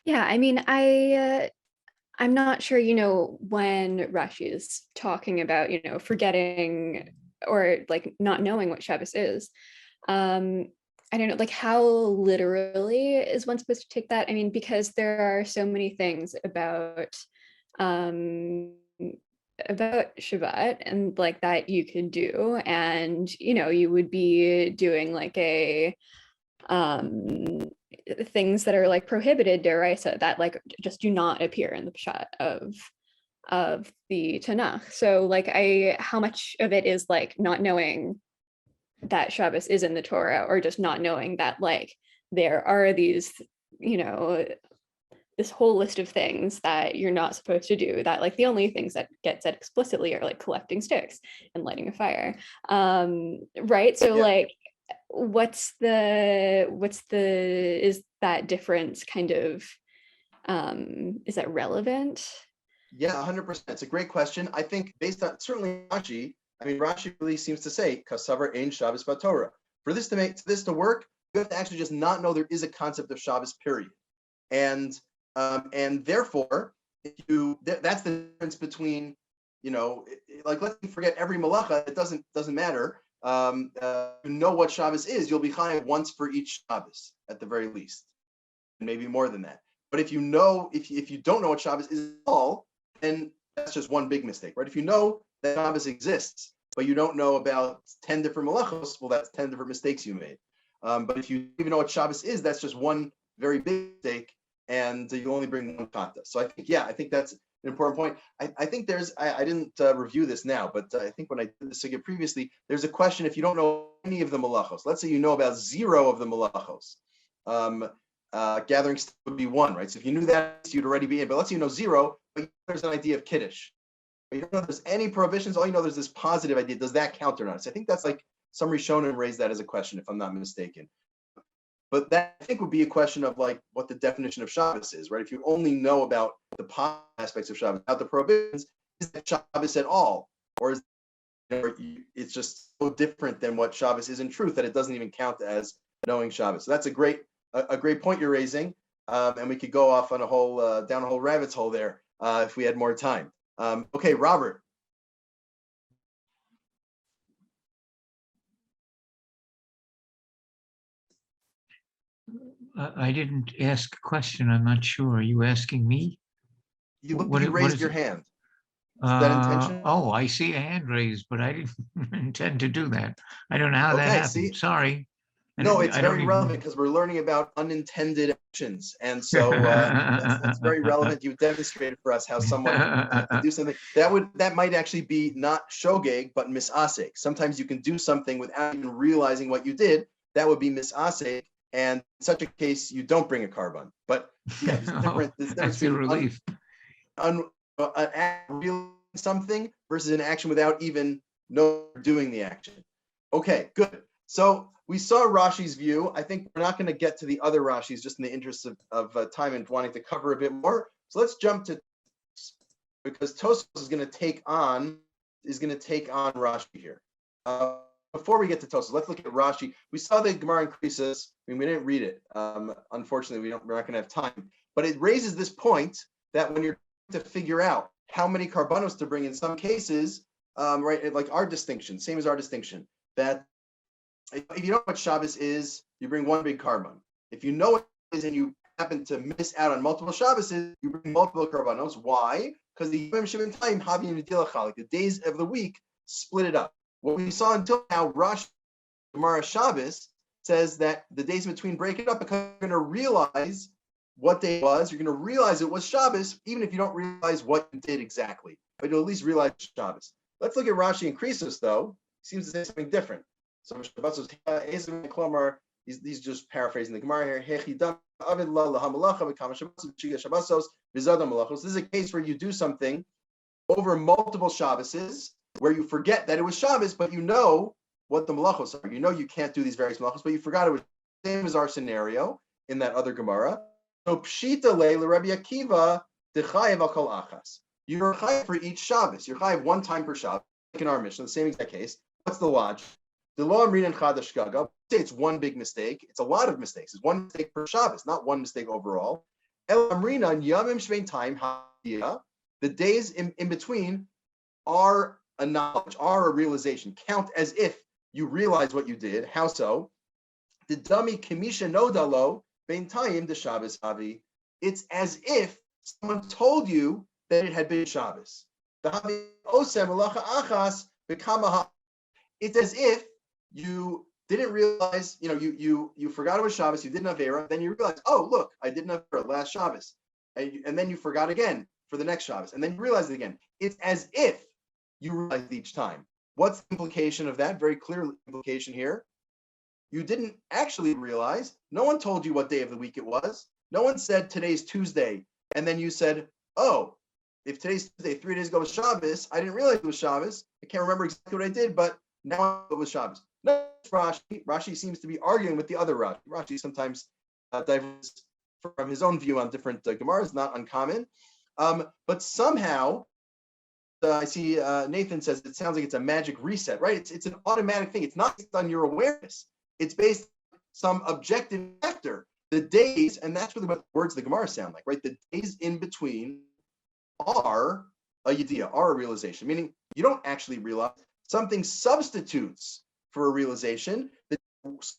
Yeah, I mean, I'm not sure, when Rashi is talking about, forgetting or like not knowing what Shabbos is. I don't know, like how literally is one supposed to take that? I mean, because there are so many things about Shabbat and like that you could do, and you would be doing like things that are like prohibited deraisa that like just do not appear in the pshat of the Tanakh. So like how much of it is like not knowing that Shabbos is in the Torah, or just not knowing that like there are these, this whole list of things that you're not supposed to do, that like the only things that get said explicitly are like collecting sticks and lighting a fire. Right. So like is that difference kind of is that relevant? Yeah, 100%. It's a great question. I think based on certainly Rashi, Rashi really seems to say kasavar ein Shabbos b'Torah. For this to work, you have to actually just not know there is a concept of Shabbos, period. And therefore, that's the difference between, like let's forget every malacha. It doesn't matter. You know what Shabbos is. You'll be chayav once for each Shabbos at the very least, and maybe more than that. But if you don't know what Shabbos is at all, then that's just one big mistake, right? If you know that Shabbos exists, but you don't know about 10 different malachos, well, that's 10 different mistakes you made. But if you even know what Shabbos is, that's just one very big mistake, and you only bring one kata. So I think that's an important point. I think I didn't review this now, but I think when I did the Sugyot previously, there's a question if you don't know any of the malachos. Let's say you know about 0 of the malachos. Gathering stick would be 1, right? So if you knew that, you'd already be in. But let's say you know 0, but there's an idea of kiddush. But you don't know there's any prohibitions. All you know there's this positive idea. Does that count or not? So I think that's like some Rishonim raised that as a question, if I'm not mistaken. But that I think would be a question of like what the definition of Shabbos is, right? If you only know about the positive aspects of Shabbos, about the prohibitions, is that Shabbos at all, or it's just so different than what Shabbos is in truth that it doesn't even count as knowing Shabbos? So that's a great point you're raising, and we could go off on down a whole rabbit's hole there if we had more time. Okay, Robert. I didn't ask a question. I'm not sure. Are you asking me? You raised your hand. Is that intentional? Oh, I see a hand raised, but I didn't intend to do that. I don't know how that happened. See? Sorry. No, it's very relevant because we're learning about unintended actions, and so that's very relevant. You demonstrated for us how someone can do something that might actually be not shogeg but misasek. Sometimes you can do something without even realizing what you did. That would be misasek, and in such a case, you don't bring a carbon. But yeah, that's a relief. An act realizing something versus an action without even doing the action. Okay, good. So we saw Rashi's view. I think we're not going to get to the other Rashis just in the interest of time and wanting to cover a bit more. So let's jump to, because Tosfos is going to take on Rashi here. Before we get to Tosfos, let's look at Rashi. We saw the Gemara in Krisos. We didn't read it. Unfortunately, we're not going to have time. But it raises this point that when you're trying to figure out how many karbanos to bring in some cases, right, like our distinction, same as our distinction, that if you know what Shabbos is, you bring one big carbon. If you know what it is and you happen to miss out on multiple Shabboses, you bring multiple karbanos. Why? Because the days of the week split it up. What we saw until now, Rosh Gemara Shabbos says that the days in between break it up because you're going to realize what day it was. You're going to realize it was Shabbos, even if you don't realize what you did exactly. But you'll at least realize Shabbos. Let's look at Rashi and Krisos, though. He seems to say something different. So these just paraphrasing the Gemara here. This is a case where you do something over multiple Shabboses, where you forget that it was Shabbos, but you know what the malachos are. You know you can't do these various malachos, but you forgot it was the same as our scenario in that other Gemara. So pshita le Rabbi Akiva dechayev al kol achas. You're chayev for each Shabbos. You're chayev one time per Shabbos. Like in our Mishnah, the same exact case. What's the logic? The law read in chadash gaga. Say it's one big mistake. It's a lot of mistakes. It's one mistake per Shabbos, not one mistake overall. El amrina yamim shvein time ha'iyah. The days in between are a knowledge, are a realization. Count as if you realize what you did. How so? The dummy kimisha nodalo bein tayim the Shabbos havi. It's as if someone told you that it had been Shabbos. The havi osem malacha achas bekama. It's as if you didn't realize, you forgot it was Shabbos, you did an Avera, then you realize, oh, look, I did an Avera last Shabbos. And then you forgot again for the next Shabbos, and then you realize it again. It's as if you realized each time. What's the implication of that? Very clear implication here. You didn't actually realize. No one told you what day of the week it was. No one said today's Tuesday, and then you said, oh, if today's Tuesday, 3 days ago was Shabbos, I didn't realize it was Shabbos. I can't remember exactly what I did, but now I know it was Shabbos. No, Rashi. Rashi seems to be arguing with the other Rashi. Rashi sometimes diverges from his own view on different Gemaras, not uncommon. But somehow, I see Nathan says it sounds like it's a magic reset, right? It's an automatic thing. It's not based on your awareness. It's based on some objective factor. The days, and that's really what the words of the Gemara sound like, right? The days in between are a yediyah, are a realization, meaning you don't actually realize. Something substitutes for a realization that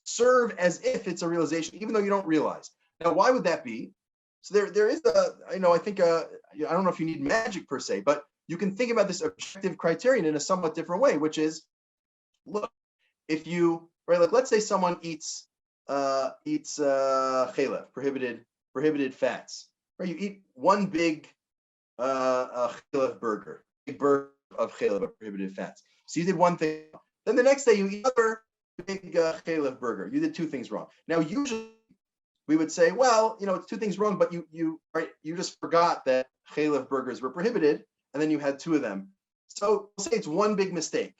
serve as if it's a realization, even though you don't realize. Now, why would that be? So there is I don't know if you need magic per se, but you can think about this objective criterion in a somewhat different way, which is, look, if you, right, like let's say someone eats chalev, prohibited fats, right? You eat one big chalev burger, big burger of chalev of prohibited fats. So you did one thing. Then the next day you eat another big chalev burger. You did two things wrong. Now usually we would say, well, it's two things wrong, but you just forgot that chalev burgers were prohibited, and then you had two of them. So we'll say it's one big mistake.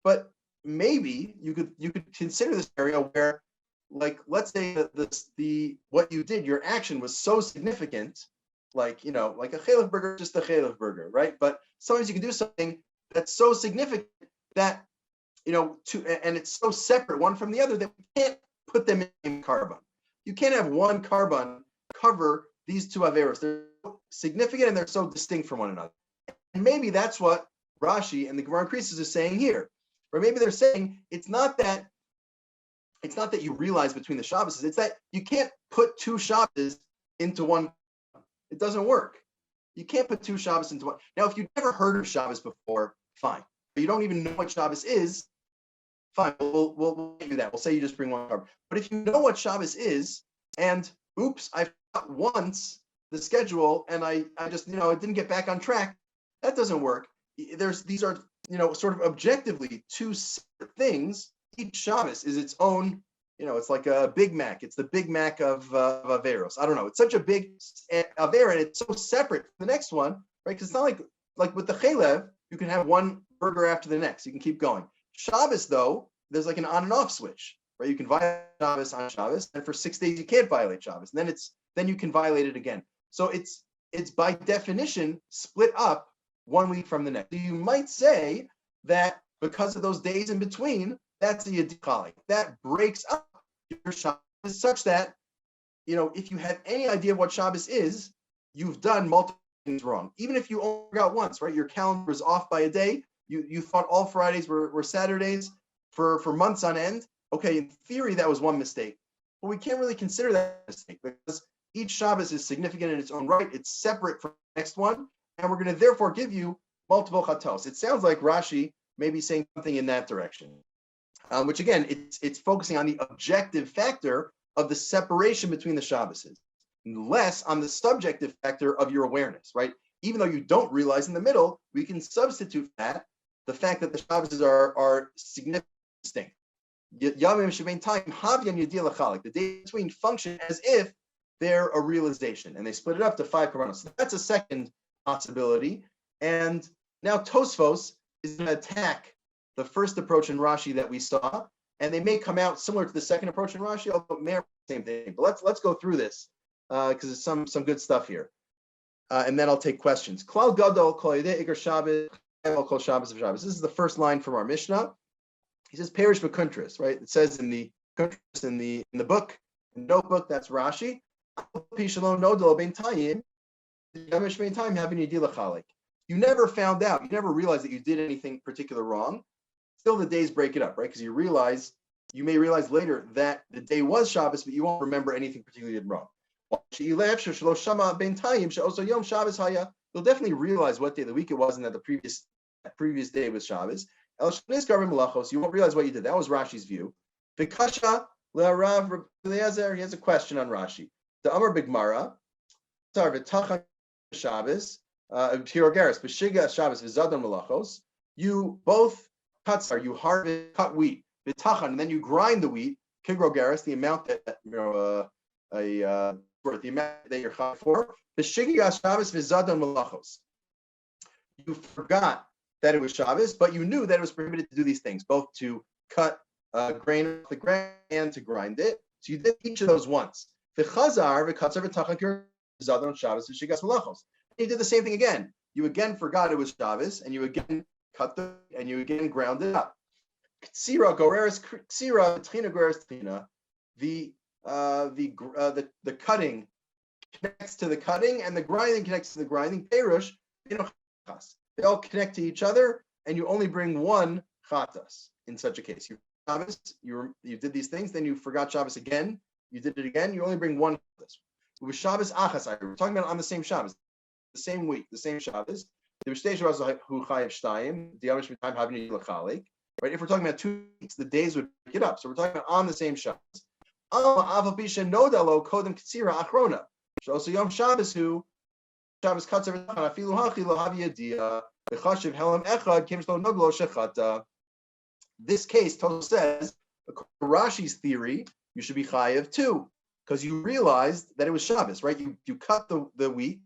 But maybe you could consider this scenario where, like, let's say that the what you did, your action was so significant, like a chalev burger, just a chalev burger, right? But sometimes you can do something that's so significant that and it's so separate one from the other that we can't put them in carbon. You can't have one carbon cover these two averos. They're so significant and they're so distinct from one another. And maybe that's what Rashi and the Gemara Krisis is saying here. Or maybe they're saying it's not that you realize between the Shabbos, it's that you can't put two Shabbos into one. It doesn't work. You can't put two Shabbos into one. Now, if you've never heard of Shabbos before, fine. But you don't even know what Shabbos is, fine. We'll do that. We'll say you just bring one carbon. But if you know what Shabbos is, and oops, I forgot once the schedule, and I just it didn't get back on track, that doesn't work. These are sort of objectively two separate things. Each Shabbos is its own. It's like a Big Mac. It's the Big Mac of Averos. I don't know. It's such a big Avera, and it's so separate from the next one, right? Because it's not like with the chalev, you can have one burger after the next. You can keep going. Shabbos, though, there's like an on and off switch, right? You can violate Shabbos on Shabbos, and for 6 days you can't violate Shabbos. And then you can violate it again. So it's by definition split up 1 week from the next. So you might say that because of those days in between, that's the yediyah. That breaks up your Shabbos such that, if you have any idea of what Shabbos is, you've done multiple things wrong. Even if you only forgot once, right? Your calendar is off by a day. You thought all Fridays were Saturdays for months on end. Okay, in theory, that was one mistake. But we can't really consider that a mistake because each Shabbos is significant in its own right. It's separate from the next one. And we're going to therefore give you multiple chatos. It sounds like Rashi may be saying something in that direction. Which again, it's focusing on the objective factor of the separation between the Shabboses, less on the subjective factor of your awareness, right? Even though you don't realize in the middle, we can substitute that, the fact that the Shabboses are significant, distinct. Yamim shebein time havyan yediyah lachalik. The days between function as if they're a realization, and they split it up to 5 korbanos. So that's a second possibility. And now Tosfos is going to attack the first approach in Rashi that we saw, and they may come out similar to the second approach in Rashi, although it may be the same thing. But let's go through this because there's some good stuff here, and then I'll take questions. Klal gadol kol yedei iker Shabbos kol Shabbos of Shabbos. This is the first line from our Mishnah. He says perish b'kuntris, right? It says in the book, in the notebook, that's Rashi. You never found out, you never realized that you did anything particular wrong. Still, the days break it up, right? Because you may realize later that the day was Shabbos, but you won't remember anything particularly did wrong. You'll definitely realize what day of the week it was and that the previous day was Shabbos. You won't realize what you did. That was Rashi's view. Vikasha le'arav Eliezer, he has a question on Rashi. The Amar Bigmara, Shabbos, Pirogaris, Beshiga Shabbos, Vizadon Malachos. You both you cut wheat, Vitachan, and then you grind the wheat, Kigrogaris, the amount that the amount that you're cut for. Beshiga Shabbos, Vizadon Malachos. You forgot that it was Shabbos, but you knew that it was prohibited to do these things, both to cut grain off the grain and to grind it. So you did each of those once. You did the same thing again. You again forgot it was Shabbos, and you again cut and you again ground it up. The cutting connects to the cutting, and the grinding connects to the grinding. Perush, they all connect to each other, and you only bring one chatas in such a case. Shabbos, you did these things, then you forgot Shabbos again. You did it again. You only bring one chatas. It was Shabbos achas. We're talking about on the same Shabbos, the same week, the same Shabbos. Right? If we're talking about 2 weeks, the days would break it up. So we're talking about on the same Shabbos. So Yom Shabbos who Shabbos cuts everything. This case, Tosh says, according to Rashi's theory, you should be chayav too, because you realized that it was Shabbos, right? You cut the wheat,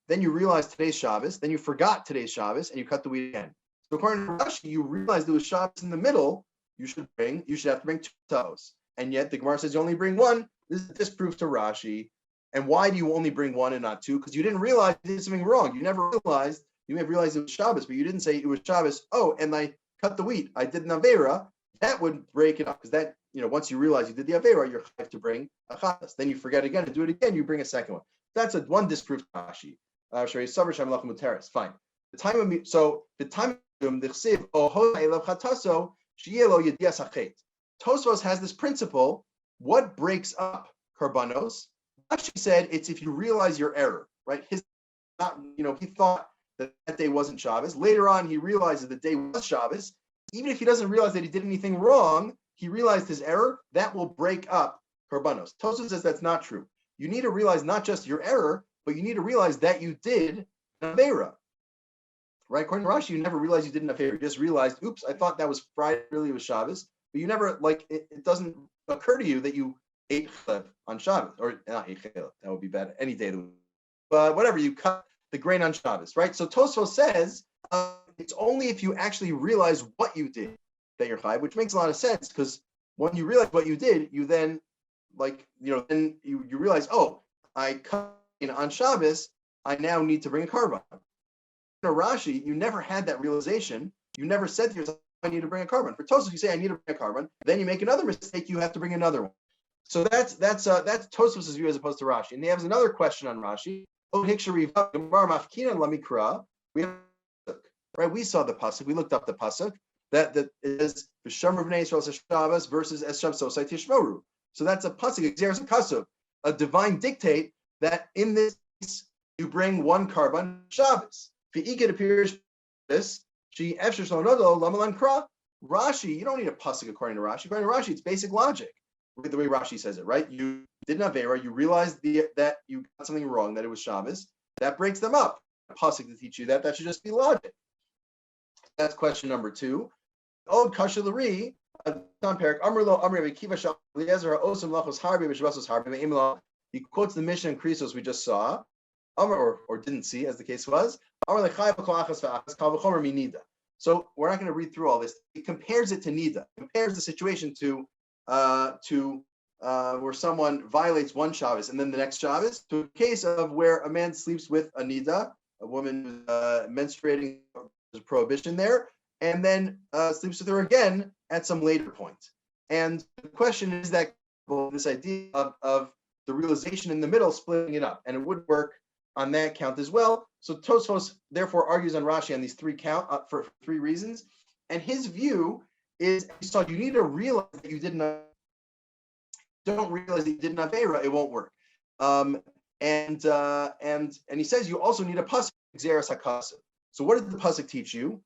then you realized today's Shabbos, then you forgot today's Shabbos, and you cut the wheat again. So according to Rashi, you realized it was Shabbos in the middle. You should have to bring 2 toes, and yet the Gemara says you only bring 1. This is disproof to Rashi. And why do you only bring 1 and not 2? Because you didn't realize you did something wrong. You never realized. You may have realized it was Shabbos, but you didn't say it was Shabbos. Oh, and I cut the wheat. I did an avera. That would break it up, because that, once you realize you did the avera, you're chayav to bring a chatas. Then you forget again to do it again. You bring a second one. That's one disproof to Rashi. Fine. The time of Tosfos has this principle. What breaks up karbanos? Rashi said it's if you realize your error, right? He thought that day wasn't Shabbos. Later on, he realized that the day was Shabbos. Even if he doesn't realize that he did anything wrong, he realized his error. That will break up karbanos. Tosfos says that's not true. You need to realize not just your error, but you need to realize that you did an avera. Right? According to Rashi, you never realized you did an avera. You just realized, oops, I thought that was Friday, really it was Shabbos. But you never, it doesn't occur to you that you ate chalev on Shabbos, or not ate chalev, that would be bad any day of the week. But whatever, you cut the grain on Shabbos, right? So Tosfos says it's only if you actually realize what you did that you're chayav, which makes a lot of sense, because when you realize what you did, you then, then you realize, oh, I cut on Shabbos, I now need to bring a karban. In Rashi, you never had that realization. You never said to yourself, I need to bring a karban. For Tosfos, you say, I need to bring a karban. Then you make another mistake, you have to bring another one. So that's Tosfos' view as opposed to Rashi. And he has another question on Rashi. We saw the pasuk. We looked up the pasuk that is V'shamar b'nei Yisrael Shabbos versus Es Shav Sosai Tishmoru. So that's a pasuk, Xeris Kasub, a divine dictate that in this you bring 1 karban Shabbos. V'iked appears this she efshar shlonodo lamalan kra. Rashi, you don't need a pasuk according to Rashi. According to Rashi, it's basic logic. The way Rashi says it, right? You did an avera, you realized that you got something wrong, that it was Shabbos. That breaks them up. A pasuk to teach you that should just be logic. That's question number 2. Od kashalari, He quotes the Mishnah in Krisos we just saw, or didn't see, as the case was. So we're not going to read through all this. He compares it to nida. Compares the situation to where someone violates one Shabbos and then the next Shabbos, to a case of where a man sleeps with a nida, a woman menstruating, there's a prohibition there, and then sleeps with her again at some later point. And the question is that this idea of the realization in the middle, splitting it up, and it would work on that count as well. So Tosfos therefore argues on Rashi on these three for three reasons, and his view is, you need to realize that you didn't. Don't realize that you did not Avera, it won't work. And he says you also need a pasuk Xeris HaKasav. So what did the pasuk teach you?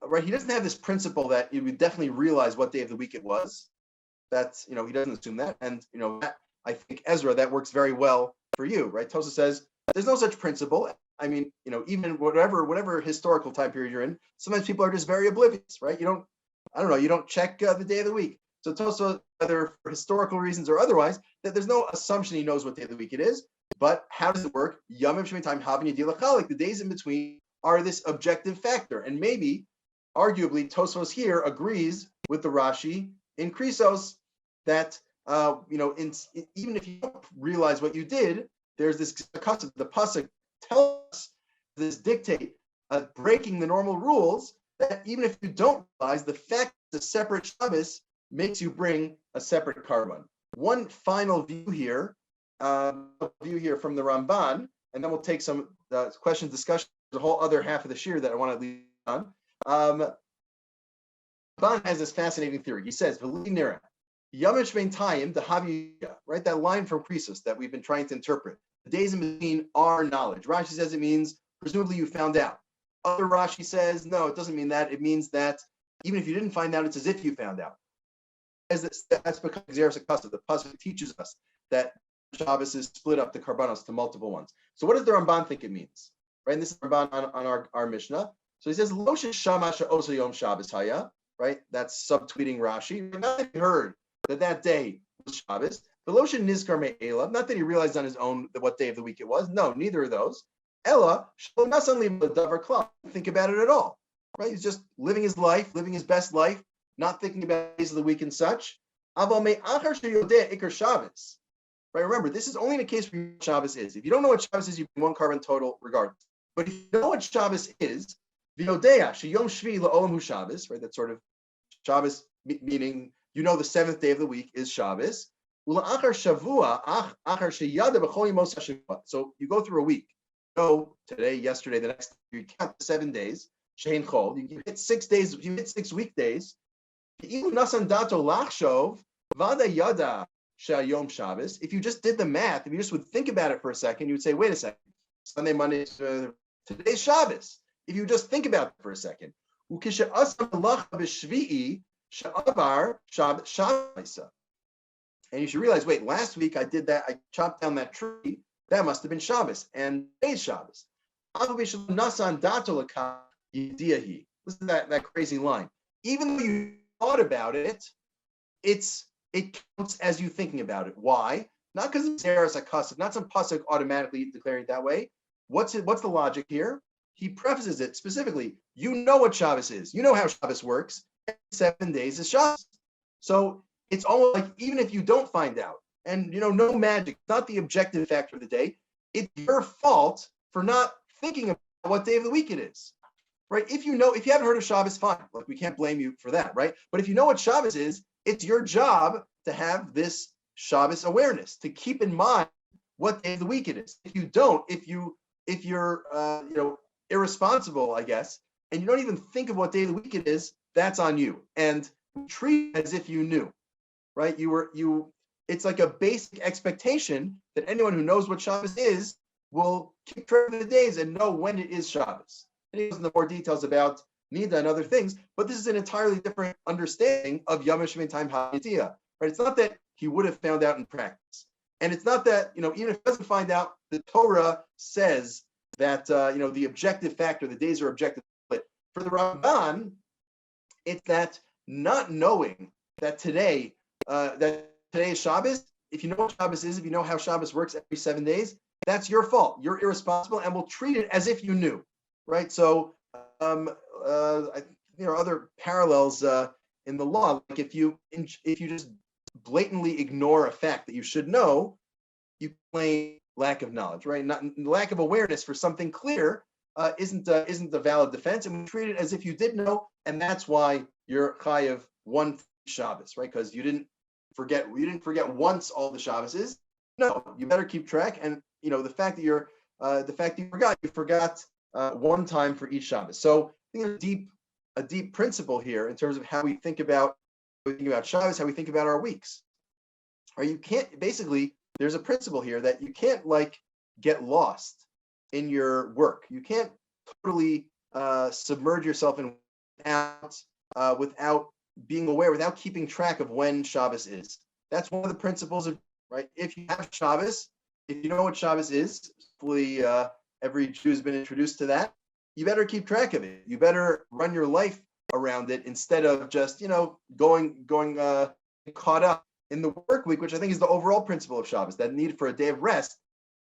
Right, he doesn't have this principle that you would definitely realize what day of the week it was. That's, he doesn't assume that, and that, I think Ezra, that works very well for you, right? Tosa says there's no such principle. I mean, even whatever historical time period you're in, sometimes people are just very oblivious, right? You don't check the day of the week. So Tosa, whether for historical reasons or otherwise, that there's no assumption he knows what day of the week it is. But how does it work? Yamim Shemin Time Havin Yadil Halakhic. The days in between are this objective factor, and maybe, arguably, Tosfos here agrees with the Rashi in Krisos that even if you don't realize what you did, there's this custom. The pasuk tells us this dictate breaking the normal rules, that even if you don't realize, the fact that a separate Shabbos makes you bring a separate carbon. One final view here from the Ramban, and then we'll take some questions, discussion. There's a whole other half of the shir that I want to leave on. Ramban has this fascinating theory. He says, right, that line from Krisos that we've been trying to interpret. The days in between are knowledge. Rashi says it means presumably you found out. Other Rashi says, no, it doesn't mean that. It means that even if you didn't find out, it's as if you found out. That's because Xeris HaKasav, the pasuk teaches us that Shabbos is split up the karbanos to multiple ones. So what does the Ramban think it means? Right, and this is Ramban on our Mishnah. So he says, Lo sheshama she'osa yom Shabbos haya. Right, that's subtweeting Rashi. Not that he heard that day was Shabbos. The Lo shenizkar me'ela. Not that he realized on his own what day of the week it was. No, neither of those. Ella shlo nasan li b'davar klal. Think about it at all. Right, he's just living his life, living his best life, not thinking about days of the week and such. Aval me'achar sheyodeh ikar Shabbos. Right, remember, this is only in a case where Shabbos is. If you don't know what Shabbos is, you bring one carbon total regardless. But if you know what Shabbos is, v'yodea sheyom shvi la'olam hu Shabbos, right, that's sort of Shabbos, meaning the seventh day of the week is Shabbos. Ula'achar shavua achar sheyada b'chol yemos hashivua. So you go through a week. Today, yesterday, the next day, you count the 7 days. Shein chol. You hit 6 days. You hit 6 weekdays. If you just did the math, if you just would think about it for a second, you would say, wait a second, Sunday, Monday, today's Shabbos. If you just think about it for a second. And you should realize, wait, last week I did that, I chopped down that tree, that must have been Shabbos, and today's Shabbos. Listen to that crazy line. Even though you thought about it, it counts as you thinking about it. Why? Not because it's Xeris HaKasav, not some pasuk automatically declaring it that way. What's the logic here? He prefaces it specifically. You know what Shabbos is. You know how Shabbos works. 7 days is Shabbos. So it's almost like even if you don't find out, and no magic, not the objective factor of the day, it's your fault for not thinking about what day of the week it is. Right? If you haven't heard of Shabbos, fine. Like, we can't blame you for that, right? But if you know what Shabbos is, it's your job to have this Shabbos awareness, to keep in mind what day of the week it is. If you don't, if you're irresponsible, I guess, and you don't even think of what day of the week it is, that's on you. And treat it as if you knew, right? It's like a basic expectation that anyone who knows what Shabbos is will keep track of the days and know when it is Shabbos. And he goes into more details about Nida and other things, but this is an entirely different understanding of Yom Shemin Time HaYediyah, right? It's not that he would have found out in practice. And it's not that, even if he doesn't find out, the Torah says that, the objective factor, the days are objective. But for the Ramban, it's that not knowing that today is Shabbos. If you know what Shabbos is, if you know how Shabbos works every 7 days, that's your fault. You're irresponsible, and we'll treat it as if you knew, right? So, there are other parallels in the law. Like if you just blatantly ignore a fact that you should know, you claim lack of knowledge, right? Not lack of awareness for something clear isn't a valid defense, and we treat it as if you did know, and that's why you're chayav one Shabbos, right? Because you didn't forget once all the Shabbos is. No, you better keep track, and the fact that you forgot one time for each Shabbos. So I think there's a deep principle here in terms of how we think about Shabbos, how we think about our weeks. Or you can't, basically, there's a principle here that you can't get lost in your work. You can't totally submerge yourself in without being aware, without keeping track of when Shabbos is. That's one of the principles of, right? If you have Shabbos, if you know what Shabbos is, hopefully every Jew has been introduced to that, you better keep track of it. You better run your life around it instead of just, going caught up in the work week, which I think is the overall principle of Shabbos, that need for a day of rest.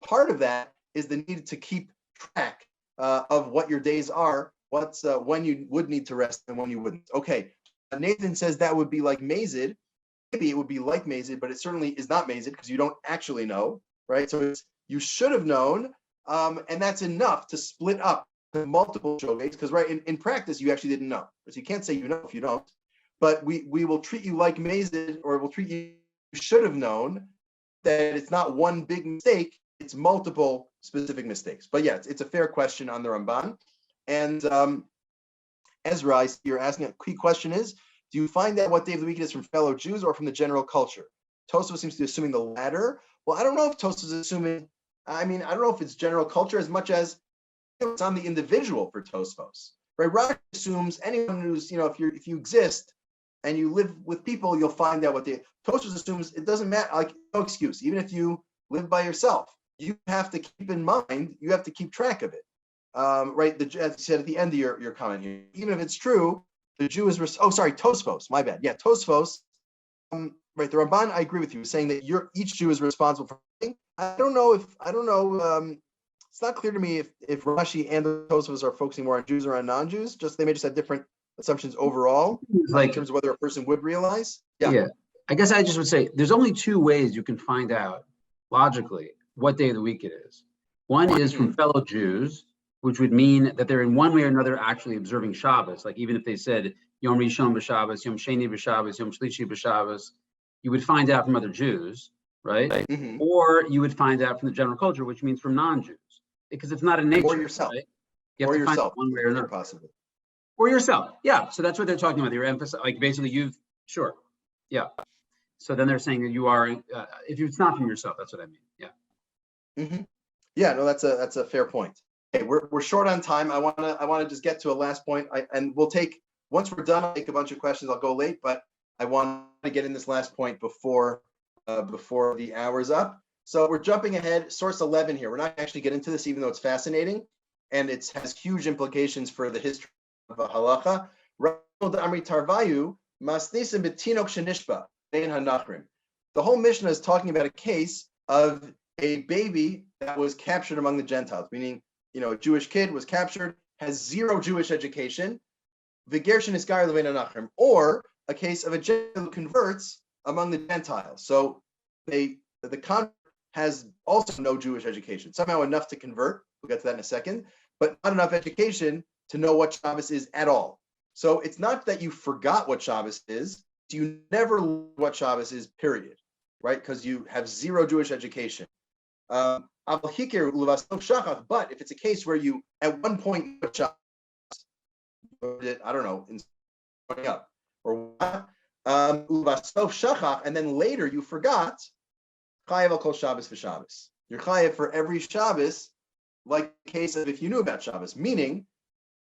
Part of that is the need to keep track of what your days are, what's when you would need to rest and when you wouldn't. Okay, Nathan says that would be like Mazid. Maybe it would be like Mazid, but it certainly is not Mazid because you don't actually know, right? So you should have known, and that's enough to split up multiple show days, because right in practice you actually didn't know. So you can't say you know if you don't. But we will treat you like Mazid, or we'll treat you should have known, that it's not one big mistake, it's multiple specific mistakes. But yeah, it's a fair question on the Ramban. And Ezra, you're asking a key question is, do you find that what day of the week it is from fellow Jews or from the general culture? Tosfos seems to be assuming the latter. Well, I don't know if Tosfos is assuming, I don't know if it's general culture as much as it's on the individual for Tosfos. Right? Rashi assumes anyone who's, if you exist and you live with people, you'll find out what they. Tosfos assumes it doesn't matter, no excuse. Even if you live by yourself, you have to keep in mind, you have to keep track of it. Right? As you said at the end of your comment here, even if it's true, the Jew is. Tosfos. My bad. Yeah, Tosfos. Right, the Ramban, I agree with you, saying that each Jew is responsible for something. I don't know. It's not clear to me if Rashi and the Tosfos are focusing more on Jews or on non-Jews. They may just have different assumptions overall, in terms of whether a person would realize. Yeah. I guess I just would say there's only two ways you can find out logically what day of the week it is. One is from fellow Jews, which would mean that they're in one way or another actually observing Shabbos. Like even if they said Yom Rishon b'Shabbos, Yom Sheni b'Shabbos, Yom Shlishi b'Shabbos, you would find out from other Jews, right? Mm-hmm. Or you would find out from the general culture, which means from non-Jews, because it's not in nature. Or yourself. Right? You have to find out one way or another. Possibly. Or yourself. Yeah. So that's what they're talking about. You're emphasizing, basically sure. Yeah. So then they're saying that you are, if it's not from yourself, that's what I mean. Yeah. Mm-hmm. Yeah, no, that's a fair point. Okay, we're short on time. I wanna just get to a last point. And we'll take, once we're done, I'll take a bunch of questions. I'll go late, but I want to get in this last point before the hour's up. So we're jumping ahead. Source 11 here. We're not actually get into this, even though it's fascinating, and it has huge implications for the history of the halacha. The whole Mishnah is talking about a case of a baby that was captured among the Gentiles, meaning, a Jewish kid was captured, has zero Jewish education, or a case of a Gentile who converts among the Gentiles. So the convert has also no Jewish education, somehow enough to convert. We'll get to that in a second, but not enough education to know what Shabbos is at all. So it's not that you forgot what Shabbos is, you never learned what Shabbos is, period, right? Because you have zero Jewish education. Halakhic, but if it's a case where you at one point I don't know, in growing up or what, and then later you forgot, chayav al kol Shabbos v'Shabbos. You're chayav for every Shabbos, like the case of if you knew about Shabbos. Meaning,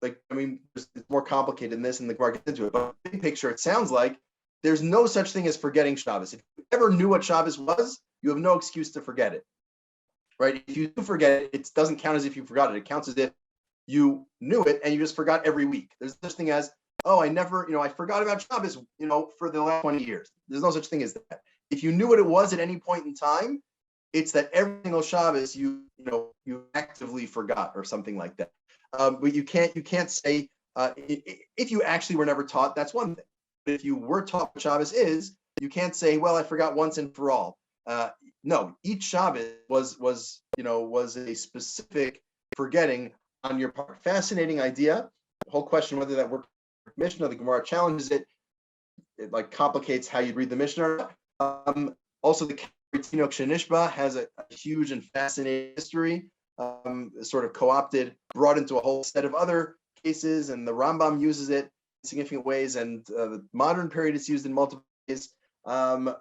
it's more complicated than this, and the Gemara gets into it. But big picture, it sounds like there's no such thing as forgetting Shabbos. If you ever knew what Shabbos was, you have no excuse to forget it. Right? If you do forget it, it doesn't count as if you forgot it. It counts as if you knew it and you just forgot every week. There's this thing as oh, I forgot about Shabbos, for the last 20 years. There's no such thing as that. If you knew what it was at any point in time, it's that every single Shabbos you actively forgot or something like that. But you can't say if you actually were never taught, that's one thing. But if you were taught what Shabbos is, you can't say, well, I forgot once and for all. No, each Shabbos was a specific forgetting on your part. Fascinating idea. The whole question whether that works for Mishnah, the Gemara challenges it. It like complicates how you read the Mishnah. Also, the Tinok Shenishba has a huge and fascinating history, sort of co-opted, brought into a whole set of other cases, and the Rambam uses it in significant ways, and the modern period is used in multiple ways. A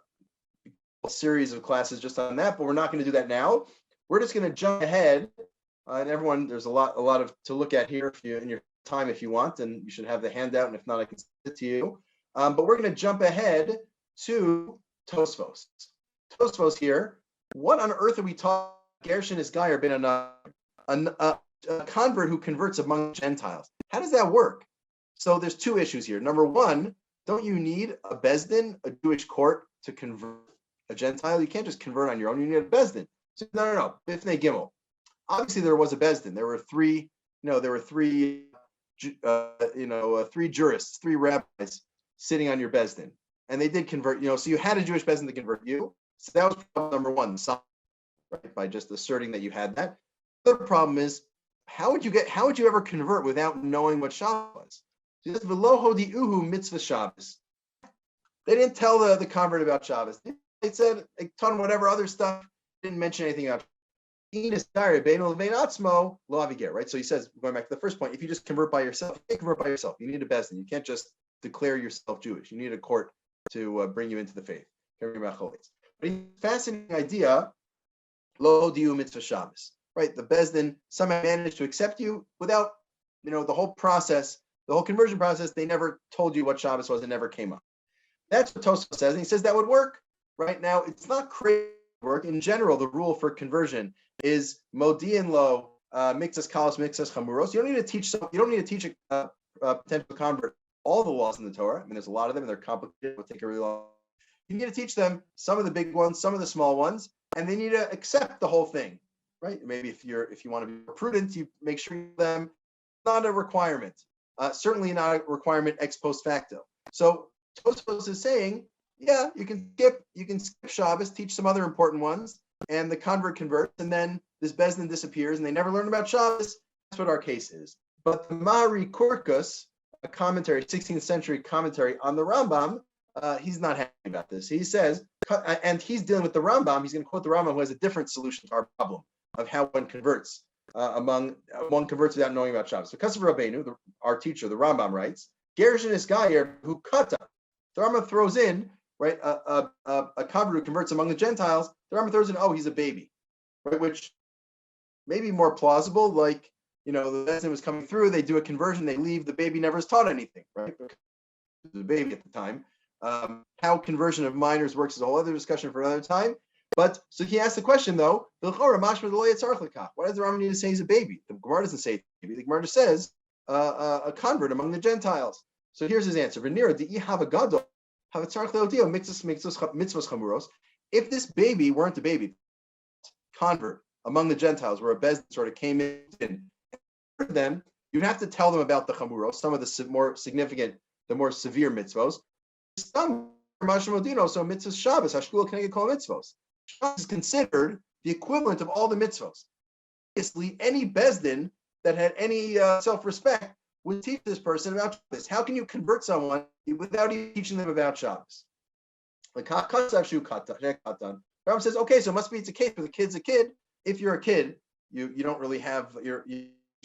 series of classes just on that, but we're not going to do that now. We're just going to jump ahead, and everyone, there's a lot of to look at here if you in your time if you want, and you should have the handout, and if not, I can send it to you. But we're going to jump ahead to Tosfos. Tosfos here. What on earth are we talking? Gershon is Guy or been a convert who converts among Gentiles. How does that work? So there's two issues here. Number one, don't you need a Bezdin, a Jewish court, to convert a Gentile? You can't just convert on your own. You need a Bezdin. So no. Bifnei Gimel. Obviously, there was a Bezdin. There were three jurists, three rabbis sitting on your Bezdin, and they did convert. So you had a Jewish Bezdin to convert you. So that was problem number one. Right, by just asserting that you had that. The other problem is, how would you ever convert without knowing what Shabbos was? So this v'lo hodi'uhu mitzvah Shabbos. They didn't tell the convert about Shabbos. They said, they taught him whatever other stuff, didn't mention anything about Shabbos. Right? So he says, going back to the first point, if you just convert by yourself, you can't convert by yourself. You need a bezdin. You can't just declare yourself Jewish. You need a court to bring you into the faith. But a fascinating idea. Lo diu mitzvah Shabbos, right? The Bezdin somehow managed to accept you without, the whole process, the whole conversion process. They never told you what Shabbos was. It never came up. That's what Tosfos says, and he says that would work. Right now, it's not crazy work. In general, the rule for conversion is modi'in lo mixas kalos mixas chamuros. You don't need to teach a potential convert all the laws in the Torah. I mean, there's a lot of them, and they're complicated. It will take a really long. You need to teach them some of the big ones, some of the small ones. And they need to accept the whole thing, right? Maybe if you want to be prudent, you make sure you them. Not a requirement, certainly not a requirement ex post facto. So Tosfos is saying, yeah, you can skip Shabbos, teach some other important ones, and the convert converts, and then this Bezdin disappears, and they never learn about Shabbos. That's what our case is. But the Mari Kurkus, a commentary, 16th century commentary on the Rambam, he's not happy about this. He says, and he's dealing with the Rambam. He's going to quote the Rambam, who has a different solution to our problem of how one converts one converts without knowing about Shabbos. So Kasav Rabbeinu, our teacher, the Rambam writes, Gershon is Guyer who kata. The Rambam throws in, right, a convert who converts among the Gentiles. The Rambam throws in, oh, he's a baby, right, which may be more plausible. Like, the Bezdin was coming through, they do a conversion, they leave, the baby never is taught anything, right? Because he was a baby at the time. How conversion of minors works is a whole other discussion for another time. But so he asked the question though, why does the Rambam need to say he's a baby? The Gemara doesn't say baby. The Gemara just says a convert among the Gentiles. So here's his answer. If this baby weren't a baby, convert among the Gentiles, where a Bezdin sort of came in, then you'd have to tell them about the chamuros, some of the more significant, the more severe mitzvos. So mitzvahs Shabbos, hashkula keneged kol mitzvos. Shabbos is considered the equivalent of all the mitzvos. Obviously, any Bezdin that had any self-respect would teach this person about Shabbos. How can you convert someone without even teaching them about Shabbos? The Rambam says, okay, so it must be it's a case, but the kid's a kid. If you're a kid, you don't really have your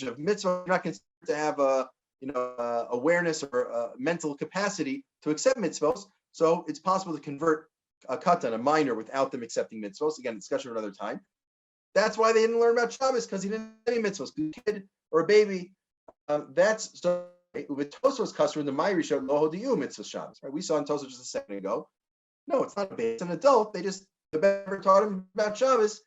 of mitzvah. You're not considered to have a awareness or mental capacity to accept mitzvos. So it's possible to convert a katan, a minor, without them accepting mitzvos. Again, discussion for another time. That's why they didn't learn about Shabbos, because he didn't have any mitzvos. A kid or a baby. That's so. With Tosfos customer in the Ma'iri show lo hodi'u mitzvah Shabbos. Right? We saw in Tosfos just a second ago. No, it's not a baby. It's an adult. They just the better taught him about Shabbos.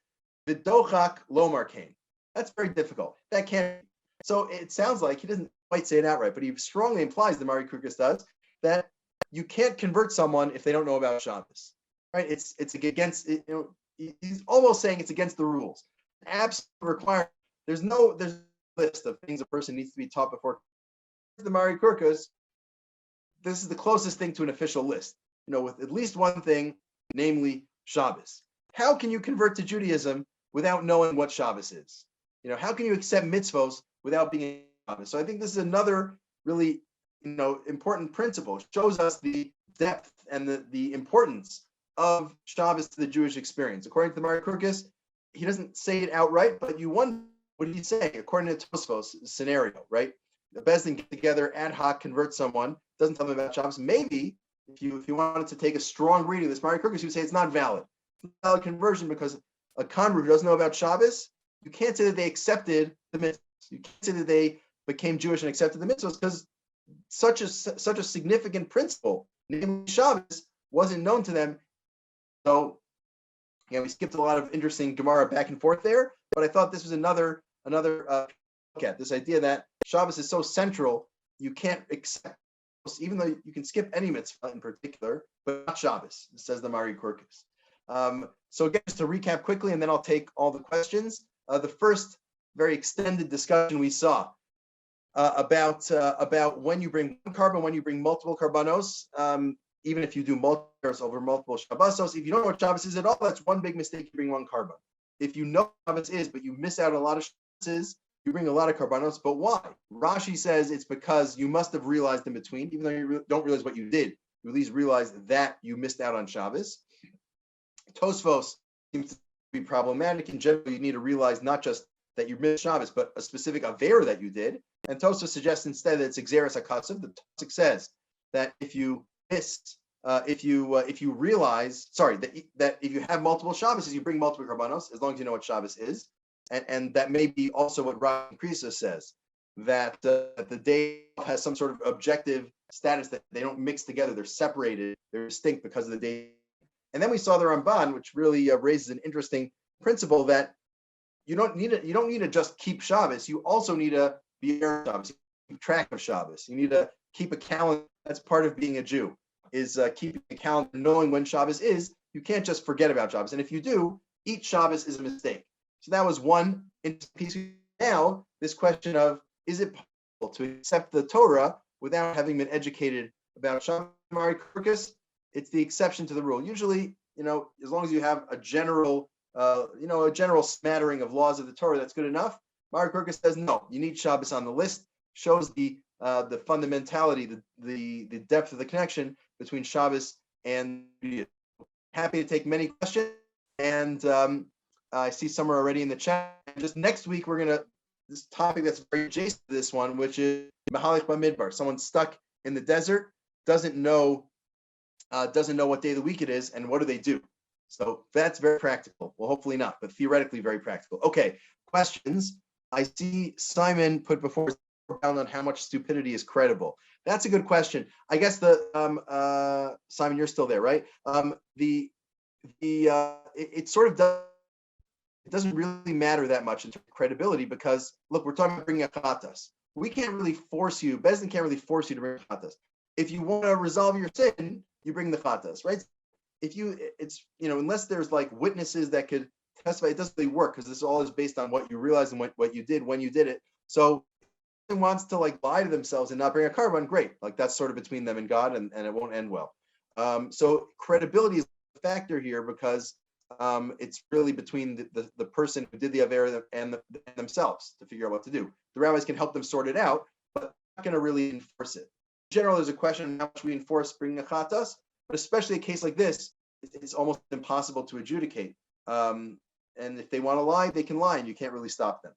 V'dochak lomar came. That's very difficult. That can't. So it sounds like he doesn't quite say it outright, but he strongly implies, the Mari Krukas does, that you can't convert someone if they don't know about Shabbos, right? It's against, he's almost saying it's against the rules. Absolute requirement. There's a list of things a person needs to be taught before. The Mari Krukas, this is the closest thing to an official list, with at least one thing, namely Shabbos. How can you convert to Judaism without knowing what Shabbos is? How can you accept mitzvos without being in Shabbos? So I think this is another really, important principle. It shows us the depth and the importance of Shabbos to the Jewish experience. According to the Mari Krukas, he doesn't say it outright, but you wonder, what did he say? According to Tosfos scenario, right? The Beis Din get together, ad hoc, convert someone, doesn't tell them about Shabbos. Maybe if you wanted to take a strong reading of this Mari Krukas, you would say it's not valid. It's not a valid conversion because a convert who doesn't know about Shabbos, you can't say that they accepted the mitzvahs. You can't say that they became Jewish and accepted the mitzvahs because such a significant principle, namely Shabbos, wasn't known to them. So, we skipped a lot of interesting Gemara back and forth there, but I thought this was another look at this idea that Shabbos is so central, you can't accept, even though you can skip any mitzvah in particular, but not Shabbos, says the Mari Krukas. So again, just to recap quickly, and then I'll take all the questions. The first very extended discussion we saw about when you bring one carbon, when you bring multiple carbonos, even if you do multiple over multiple Shabbosos, if you don't know what Shabbos is at all, that's one big mistake. You bring one carbon. If you know what Shabbos is, but you miss out on a lot of Shabbos, you bring a lot of carbonos. But why? Rashi says it's because you must have realized in between, even though you don't realize what you did, you at least realize that you missed out on Shabbos. Tosfos seems to be problematic. In general, you need to realize not just that you missed Shabbos, but a specific aver that you did. And Tosfos suggests instead that it's exeris hakatsav. The Tosfos says that if you missed, if you realize, that if you have multiple Shabbos, you bring multiple karbanos, as long as you know what Shabbos is. And that may be also what Rabbi Krisa says, that the day has some sort of objective status, that they don't mix together, they're separated, they're distinct because of the day. And then we saw the Ramban, which really raises an interesting principle that you don't need to just keep Shabbos, you also need to be aware of Shabbos, keep track of Shabbos. You need to keep a calendar. That's part of being a Jew, is keeping a calendar, knowing when Shabbos is. You can't just forget about Shabbos. And if you do, each Shabbos is a mistake. So that was one piece. Now, this question of, is it possible to accept the Torah without having been educated about Shabbos? Mari Krukas, it's the exception to the rule. Usually, as long as you have a general smattering of laws of the Torah, that's good enough. Mari Krukas says, no, you need Shabbos on the list. Shows the fundamentality, the depth of the connection between Shabbos and Judaism. Happy to take many questions, and I see some are already in the chat. Just next week, we're gonna this topic that's very adjacent to this one, which is Halakhic Bamidbar. Someone stuck in the desert, doesn't know what day of the week it is, and what do they do? So that's very practical. Well, hopefully not, but theoretically very practical. Okay, questions. I see Simon put before down on how much stupidity is credible. That's a good question. I guess Simon, you're still there, right? It sort of does. It doesn't really matter that much in terms of credibility because, look, we're talking about bringing a chatas. We can't really force you. Beis Din can't really force you to bring a chatas. If you want to resolve your sin, you bring the chatas, right? Unless there's like witnesses that could testify, it doesn't really work because this all is based on what you realize and what you did when you did it. So if someone wants to like lie to themselves and not bring a carbon, great. Like that's sort of between them and God, and it won't end well. So credibility is a factor here because it's really between the person who did the aver and themselves to figure out what to do. The rabbis can help them sort it out, but they're not going to really enforce it. In general, there's a question of how much we enforce bringing a chatas, but especially a case like this, it's almost impossible to adjudicate. And if they want to lie, they can lie, and you can't really stop them.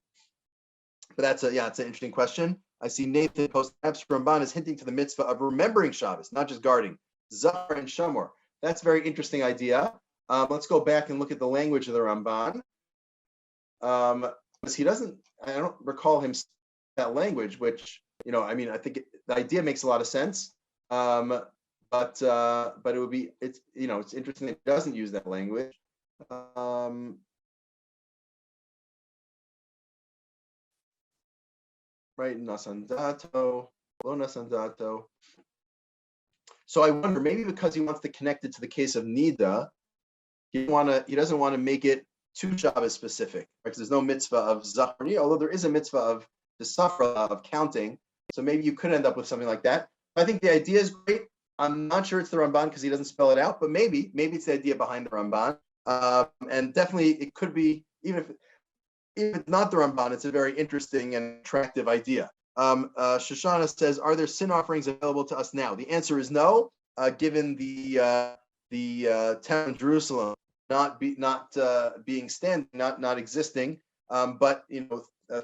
But it's an interesting question. I see Nathan post Ramban is hinting to the mitzvah of remembering Shabbos, not just guarding. Zuckier and Shamor. That's a very interesting idea. Let's go back and look at the language of the Ramban. Because I don't recall him that language, which, I think the idea makes a lot of sense. But it would be, it's interesting that he doesn't use that language. right? Nasandato, lo nasandato. So I wonder, maybe because he wants to connect it to the case of Nida, he doesn't want to make it too Shabbos specific, because there's no mitzvah of Zuckier, although there is a mitzvah of the Safra of counting. So maybe you could end up with something like that. I think the idea is great. I'm not sure it's the Ramban because he doesn't spell it out, but maybe it's the idea behind the Ramban. And definitely it could be, even if it's not the Ramban, it's a very interesting and attractive idea. Shoshana says, are there sin offerings available to us now? The answer is no, given the town in Jerusalem not being standing, not existing. But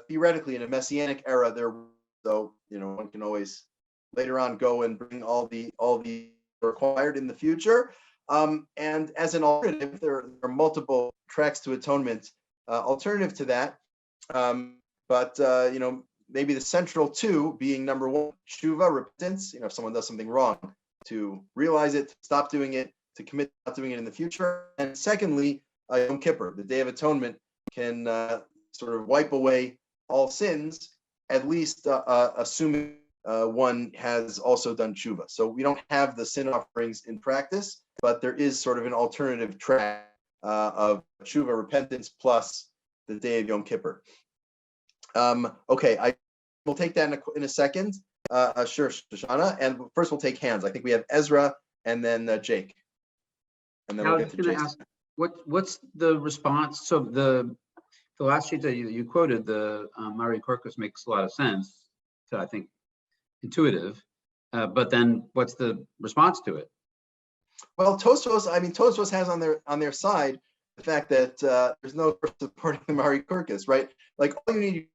theoretically, in a messianic era, one can always later on go and bring all the required in the future. And as an alternative, there are multiple tracks to atonement alternative to that. But maybe the central two being number one, tshuva, repentance. If someone does something wrong, to realize it, to stop doing it, to commit to not doing it in the future. And secondly, Yom Kippur, the Day of Atonement, can sort of wipe away all sins, at least assuming one has also done tshuva. So we don't have the sin offerings in practice, but there is sort of an alternative track of tshuva, repentance, plus the Day of Yom Kippur. Okay, I will take that in a second. Sure, Shoshana. And first we'll take hands. I think we have Ezra and then Jake. And then we'll get to Jason. What's the response? So the last sheet that you quoted, the Mari Korkus, makes a lot of sense to, I think, intuitive. But then what's the response to it? Well, Tosfos has on their side the fact that there's no supporting the Mari Korkus, right? Like all you need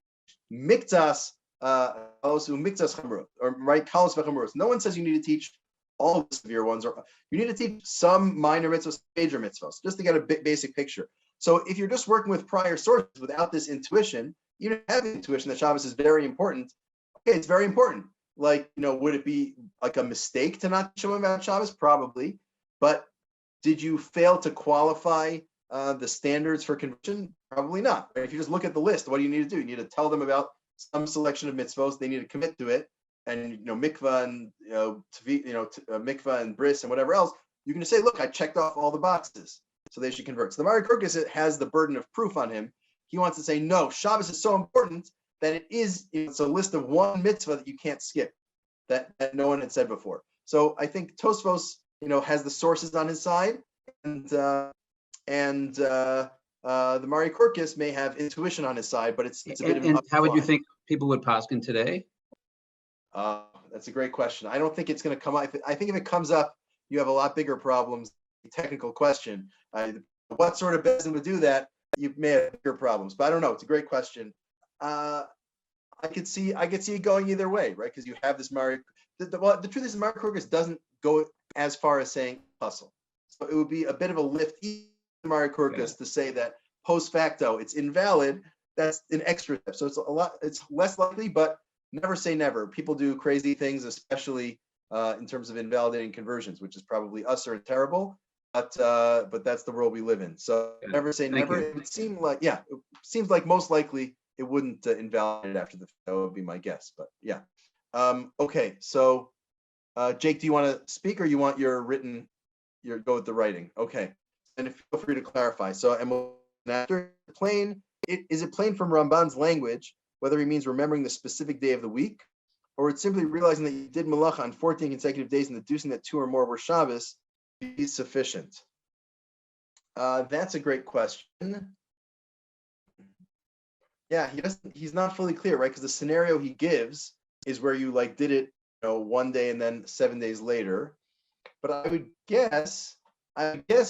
miktas, also miktas chamurot, or right kalos v'chamurot. No one says you need to teach all of the severe ones, or you need to teach some minor mitzvahs, major mitzvahs, just to get a basic picture. So if you're just working with prior sources without this intuition, you don't have the intuition that Shabbos is very important. Okay, it's very important. Like, would it be like a mistake to not show him about Shabbos? Probably. But did you fail to qualify the standards for conversion? Probably not. Right? If you just look at the list, what do you need to do? You need to tell them about some selection of mitzvos. They need to commit to it. And mikvah and mikvah and bris and whatever else, you can just say, look, I checked off all the boxes, so they should convert. So the Mari Korkus has the burden of proof on him. He wants to say, no, Shabbos is so important that it's a list of one mitzvah that you can't skip, that no one had said before. So I think Tosfos, has the sources on his side, and the Mari Korkus may have intuition on his side, but it's a bit of an how would you think people would paskin today? That's a great question. I don't think it's going to come up. I think if it comes up, you have a lot bigger problems. Technical question. What sort of bezdin would do that? You may have bigger problems, but I don't know. It's a great question. I could see it going either way, right? Because you have this Mari. The truth is, Mari Korkus doesn't go as far as saying hustle. So it would be a bit of a lift, even Mari Korkus, to say that post facto it's invalid. That's an extra step. So it's less likely, but never say never. People do crazy things, especially in terms of invalidating conversions, which is probably usher and terrible. But that's the world we live in. So never say never. It would seem like, it seems like most likely it wouldn't invalidate after the. That would be my guess. But yeah. Okay. So Jake, do you want to speak, or you want your go with the writing? Okay. And feel free to clarify. So and after plain, is it plain from Ramban's language whether he means remembering the specific day of the week, or it's simply realizing that you did malacha on 14 consecutive days and deducing that 2 or more were Shabbos is sufficient? That's a great question. Yeah, he's not fully clear, right? Because the scenario he gives is where you did it, one day and then 7 days later. But I would guess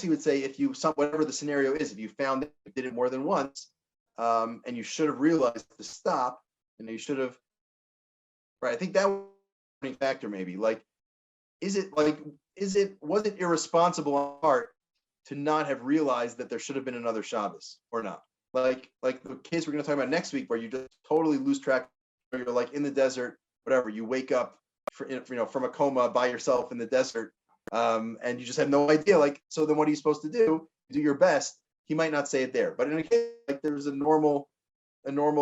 he would say whatever the scenario is, if you found that you did it more than once, and you should have realized to stop, and you should have, right? I think that was a factor, maybe. Was it irresponsible on part to not have realized that there should have been another Shabbos or not? Like the case we're going to talk about next week, where you just totally lose track, where you're in the desert, whatever. You wake up, from a coma by yourself in the desert, and you just have no idea. So then what are you supposed to do? Do your best. He might not say it there, but in a case there's a normal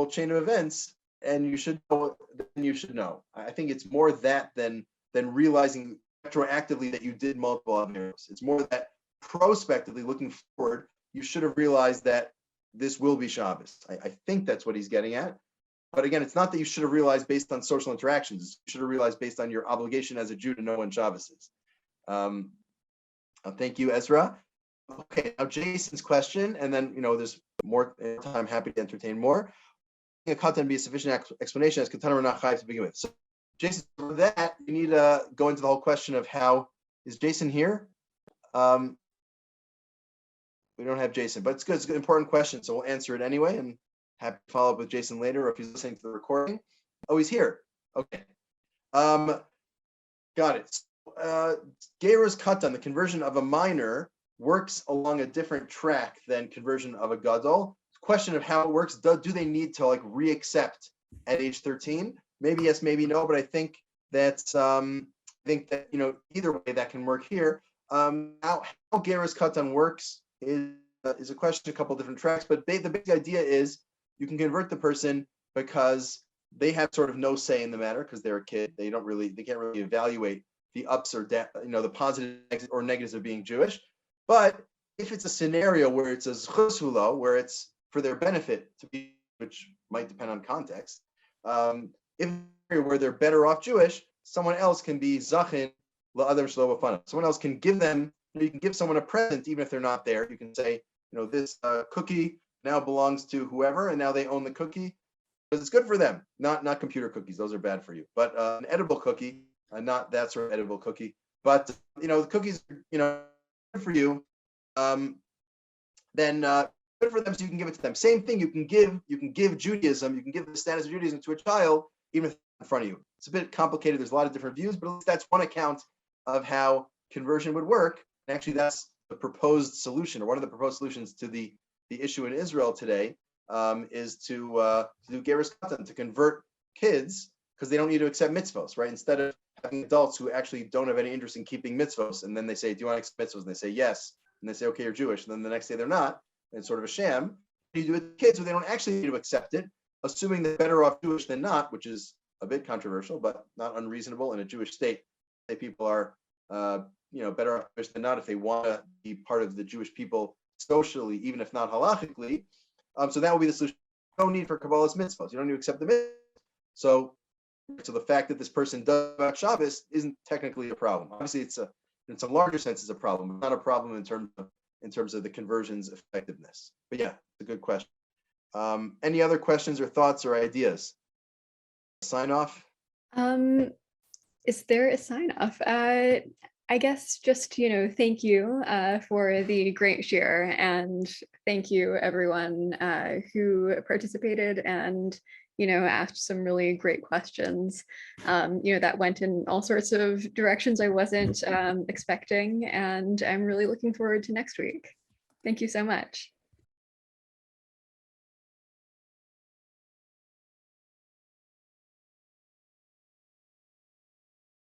chain of events, and you should know, then you should know. I think it's more that than realizing retroactively that you did multiple Averos. It's more that prospectively looking forward, you should have realized that this will be Shabbos. I think that's what he's getting at. But again, it's not that you should have realized based on social interactions. You should have realized based on your obligation as a Jew to know when Shabbos is. Thank you, Ezra. Okay, now Jason's question, and then there's more time. I'm happy to entertain more. A katan be a sufficient explanation as katan or not chayv to begin with. So, Jason, for that you need to go into the whole question of how is Jason here? We don't have Jason, but it's good. It's an important question, so we'll answer it anyway. And happy to follow up with Jason later, or if he's listening to the recording. Oh, he's here. Okay. Got it. Gera's katan, the conversion of a minor, works along a different track than conversion of a gadol. Question of how it works: do they need to re-accept at age 13? Maybe yes, maybe no. But I think that's either way that can work here. How Gera's katan works is a question, a couple different tracks, but the big idea is you can convert the person because they have sort of no say in the matter because they're a kid. They can't really evaluate the ups or the positives or negatives of being Jewish. But if it's a scenario where it's a zchus hulo, where it's for their benefit to be, which might depend on context, if where they're better off Jewish, someone else can be zachin la'adam shelo b'fanav. Someone else can give them. You can give someone a present even if they're not there. You can say, this cookie now belongs to whoever, and now they own the cookie because it's good for them. Not computer cookies; those are bad for you. But an edible cookie, not that sort of edible cookie. But the cookies, good for you. Then good for them, so you can give it to them. Same thing. You can give Judaism. You can give the status of Judaism to a child even if it's in front of you. It's a bit complicated. There's a lot of different views, but at least that's one account of how conversion would work. And actually, that's the proposed solution, or one of the proposed solutions to the issue in Israel today, is to do Geras Katan, to convert kids because they don't need to accept mitzvos, right? Instead of having adults who actually don't have any interest in keeping mitzvos, and then they say, "Do you want to accept mitzvos?" And they say yes, and they say, "Okay, you're Jewish." And then the next day they're not. And it's sort of a sham. You do it with kids who they don't actually need to accept it, assuming they're better off Jewish than not, which is a bit controversial, but not unreasonable in a Jewish state. Say people are better off Jewish than not if they want to be part of the Jewish people socially, even if not halachically. So that will be the solution. No need for Kabbalah's mitzvahs. You don't need to accept the mitzvahs. So the fact that this person does about Shabbos isn't technically a problem. Obviously, in some larger sense, it's a problem. It's not a problem in terms of the conversion's effectiveness. But yeah, it's a good question. Any other questions or thoughts or ideas? Sign off? Is there a sign off? I guess just, thank you for the great share, and thank you everyone who participated and, asked some really great questions, that went in all sorts of directions I wasn't expecting, and I'm really looking forward to next week. Thank you so much.